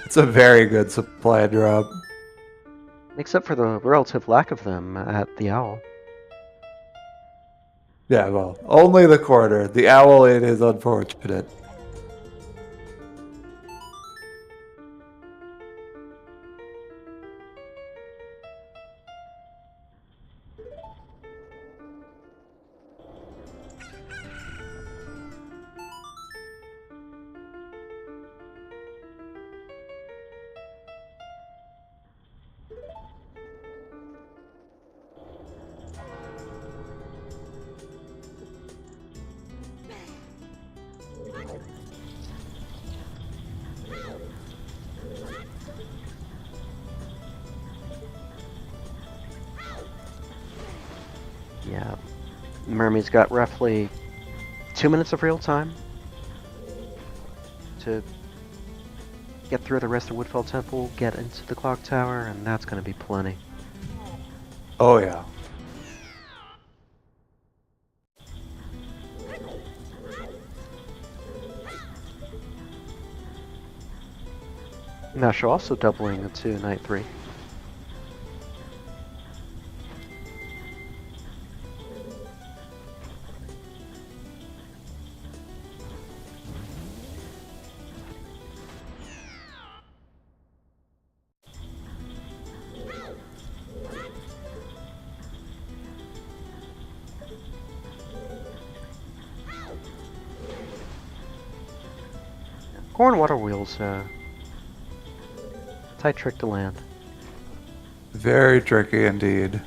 It's a very good supply drop. Except for the relative lack of them at the Owl. Yeah, well, only the quarter. The owl, it is unfortunate. Yeah. Murmy's got roughly 2 minutes of real time to get through the rest of Woodfell Temple, get into the clock tower, and that's going to be plenty. Oh, yeah. Nasho also doubling into night 3. Corn water wheels, tight trick to land. Very tricky indeed.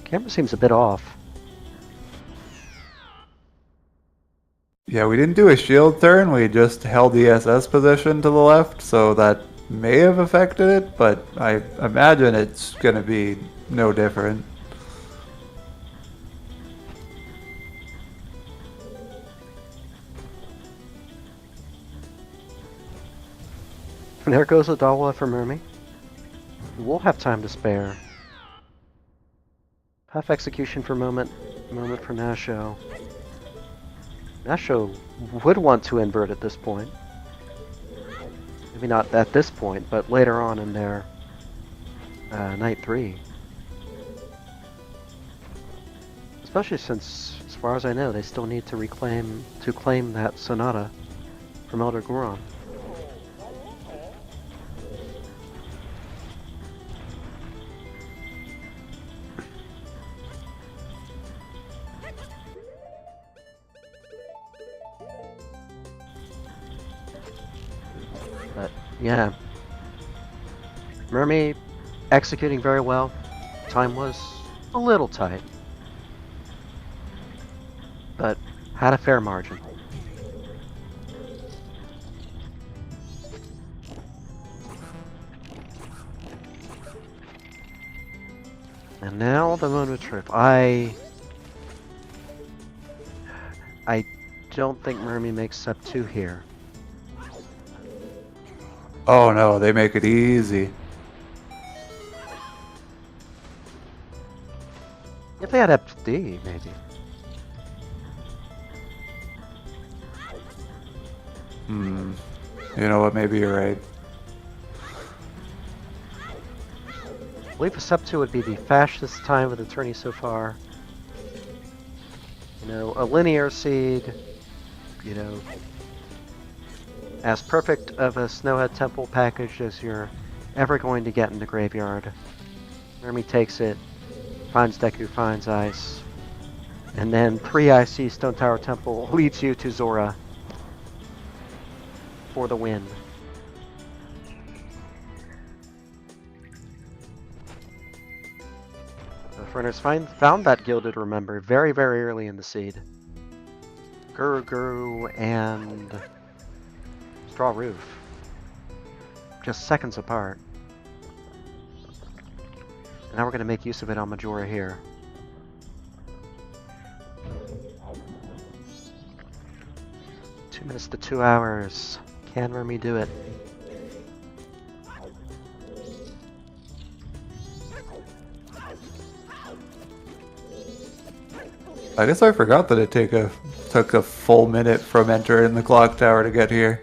Camera seems a bit off. Yeah, we didn't do a shield turn, we just held the SS position to the left, so that may have affected it, but I imagine it's gonna be no different. And there goes a Dawa for Murmy. We'll have time to spare. Half execution for moment for Nasho. Nasho would want to invert at this point. Maybe not at this point, but later on in their night 3. Especially since, as far as I know, they still need to claim that Sonata from Elder Goron. But yeah, Murmy executing very well. Time was a little tight, but had a fair margin. And now the moment of truth. I don't think Murmy makes step 2 here. Oh no, they make it easy. If they had FD, maybe. You know what, maybe you're right. I believe a step 2 would be the fastest time of the tourney so far. You know, a linear seed, you know, as perfect of a Snowhead Temple package as you're ever going to get in the graveyard. Murmy takes it, finds Deku, finds Ice, and then 3 IC Stone Tower Temple leads you to Zora for the win. The Furners found that Gilded Remember very, very early in the seed. Guru and Straw Roof. Just seconds apart. And now we're going to make use of it on Majora here. Two minutes to 2 hours. Can Murmy do it? I guess I forgot that it took a full minute from entering the clock tower to get here.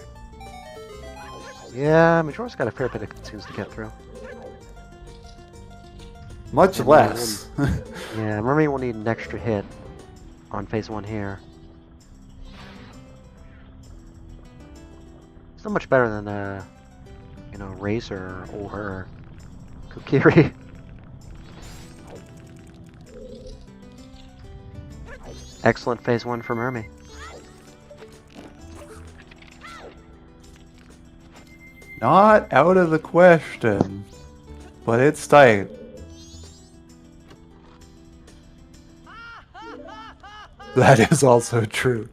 Yeah, Majora's got a fair bit of tunes to get through. Much And less. Yeah, Murmy will need an extra hit on phase 1 here. Still much better than, Razor or Kokiri. Excellent phase 1 for Murmy. Not out of the question, but it's tight. That is also true.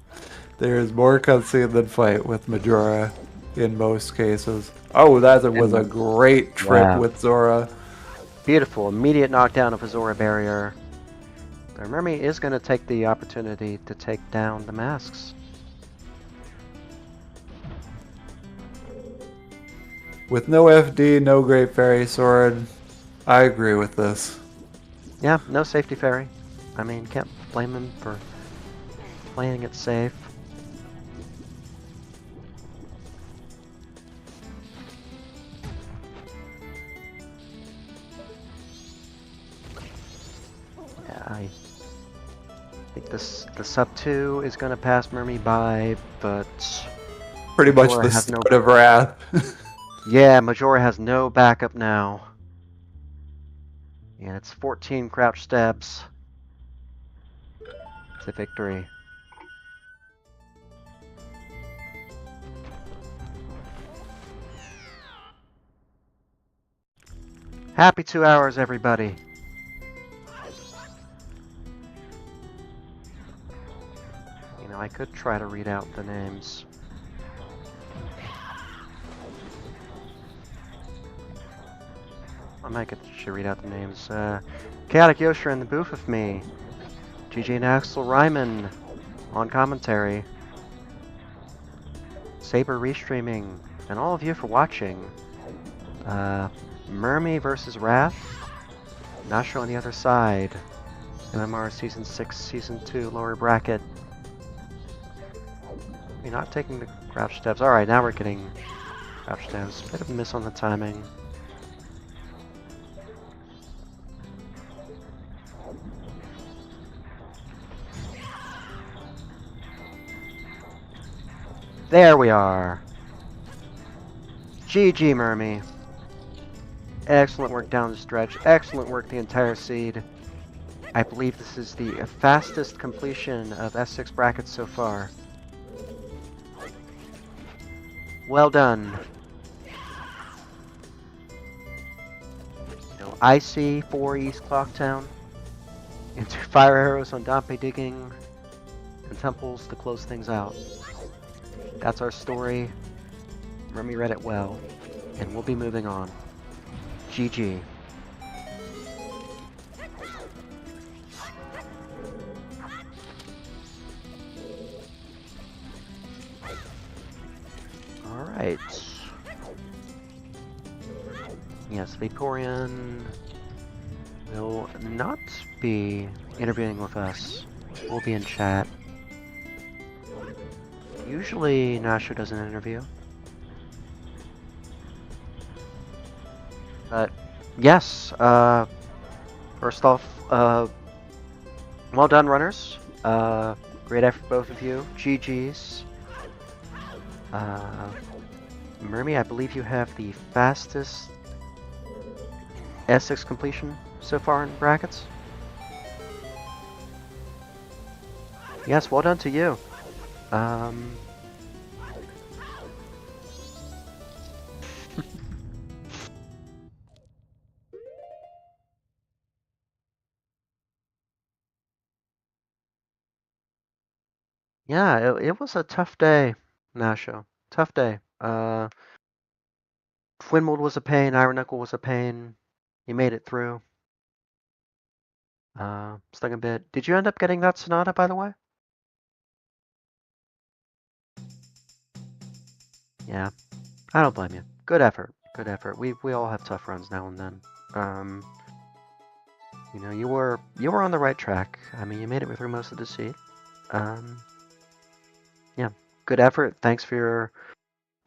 There is more cutscene than fight with Majora in most cases. Oh, that was a great trip Yeah. with Zora. Beautiful. Immediate knockdown of a Zora barrier. But Murmy is going to take the opportunity to take down the masks. With no FD, no Great Fairy Sword, I agree with this. Yeah, no safety fairy. I mean, can't blame him for playing it safe. Yeah, I think the sub 2 is going to pass Murmy by, but Pretty much Majora the has no... start of Wrath. Yeah, Majora has no backup now. Yeah, it's 14 crouch stabs to victory. Happy 2 hours, everybody. You know, I could try to read out the names. I might get to read out the names. Chaotic Yosher in the booth with me. GG and Axel Ryman on commentary. Saber restreaming. And all of you for watching. Murmy versus Wrath. Nasho on the other side. MMR Season 6, Season 2, lower bracket. You're not taking the crouch steps. Alright, now we're getting crouch steps. Bit of a miss on the timing. There we are. GG, Murmy. Excellent work down the stretch. Excellent work the entire seed. I believe this is the fastest completion of S6 brackets so far. Well done. You know, Icy 4 East Clocktown. Into fire arrows on Dompe digging and temples to close things out. That's our story. Murmy read it well. And we'll be moving on. GG. Alright. Yes, Vaporeon will not be interviewing with us. We'll be in chat. Usually Nasho does an interview. But yes, first off, well done, runners. Great effort, both of you. GG's. Murmy, I believe you have the fastest S6 completion so far in brackets. Yes, well done to you. Yeah, it was a tough day, Nasho. Tough day. Twin Mold was a pain, Iron Knuckle was a pain. You made it through. Stung a bit. Did you end up getting that Sonata, by the way? Yeah, I don't blame you. Good effort. Good effort. We all have tough runs now and then. You know, you were on the right track. I mean, you made it through most of the seed. Yeah, good effort. Thanks for your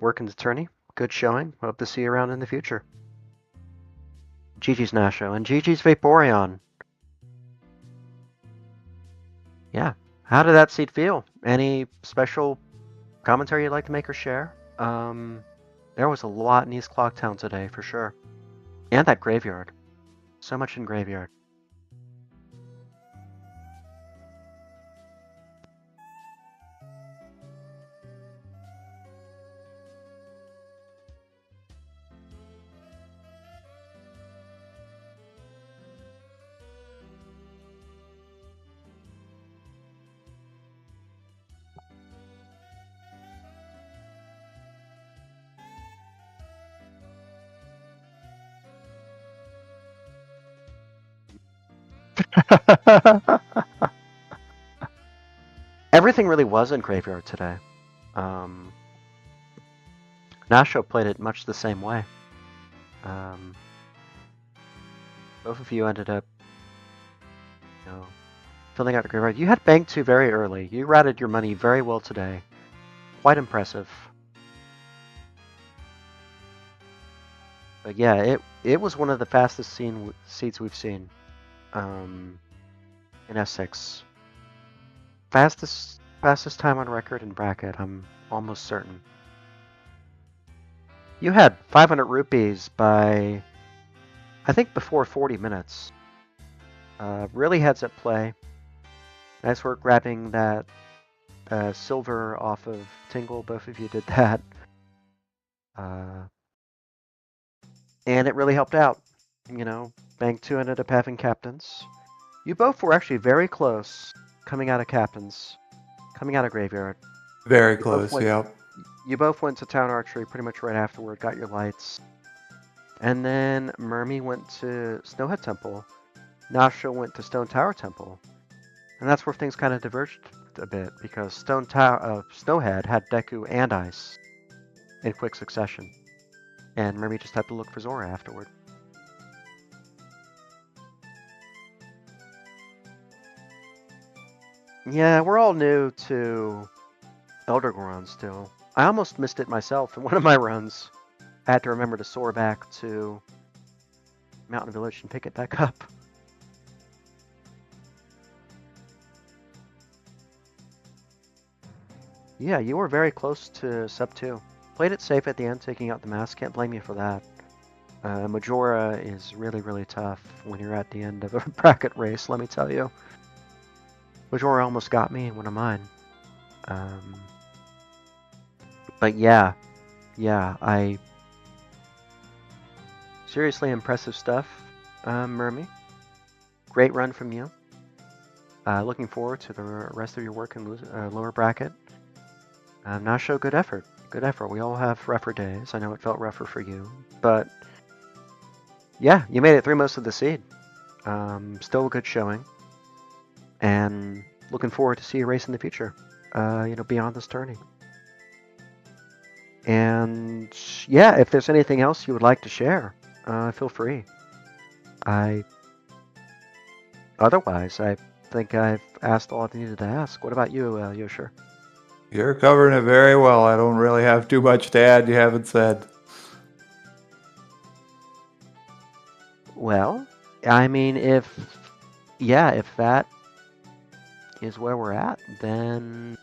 work in the tourney. Good showing. Hope to see you around in the future. GG's Nasho, and GG's Vaporeon. Yeah. How did that seed feel? Any special commentary you'd like to make or share? There was a lot in East Clocktown today, for sure. And that graveyard. So much in graveyard. Everything really was in graveyard today. Nasho played it much the same way. Both of you ended up, filling out the graveyard. You had bank 2 very early. You routed your money very well today. Quite impressive. But yeah, it was one of the fastest seeds we've seen in S6. Fastest time on record in bracket, I'm almost certain. You had 500 rupees by, I think, before 40 minutes. Really heads up play. Nice work grabbing that silver off of Tingle. Both of you did that. And it really helped out. Bank 2 ended up having captains. You both were actually very close coming out of captains, coming out of graveyard. Very close, yep. You both went to town archery pretty much right afterward, got your lights. And then Murmy went to Snowhead Temple. Nasho went to Stone Tower Temple. And that's where things kind of diverged a bit, because Snowhead had Deku and Ice in quick succession. And Murmy just had to look for Zora afterward. Yeah, we're all new to Elder Goron still. I almost missed it myself in one of my runs. I had to remember to soar back to Mountain Village and pick it back up. Yeah, you were very close to sub 2. Played it safe at the end, taking out the mask. Can't blame you for that. Majora is really, really tough when you're at the end of a bracket race, let me tell you. Majora almost got me in one of mine. But yeah, seriously impressive stuff, Murmy. Great run from you. Looking forward to the rest of your work in lower bracket. Nasho, good effort. Good effort. We all have rougher days. I know it felt rougher for you, but yeah, you made it through most of the seed. Still a good showing, and looking forward to see you race in the future. Beyond this tourney. And yeah, if there's anything else you would like to share, feel free. Otherwise, I think I've asked all I needed to ask. What about you, Yosher? You're covering it very well. I don't really have too much to add you haven't said. Well, I mean, if that is where we're at, then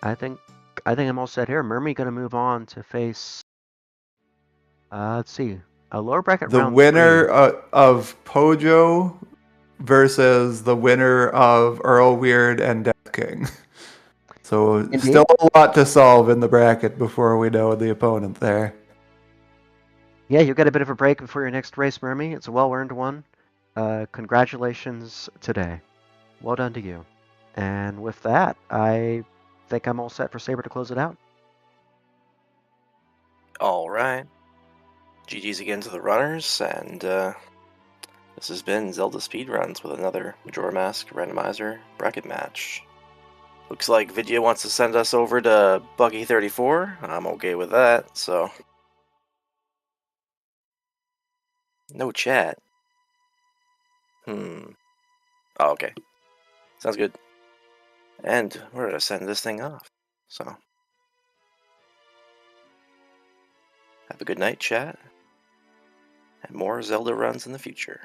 I think I'm all set here. Murmy gonna move on to face. Let's see, a lower bracket the round winner 3. of Pojo versus the winner of Earl Weird and Death King. So Indeed. Still a lot to solve in the bracket before we know the opponent there. Yeah, you get a bit of a break before your next race, Murmy. It's a well-earned one. Congratulations today. Well done to you. And with that, I think I'm all set for Saber to close it out. All right. GG's again to the runners, and this has been Zelda Speedruns with another Majora Mask Randomizer bracket match. Looks like Vidya wants to send us over to Buggy34. I'm okay with that, so... No chat. Oh, okay. Sounds good. And we're gonna send this thing off, so... Have a good night, chat. and more Zelda runs in the future.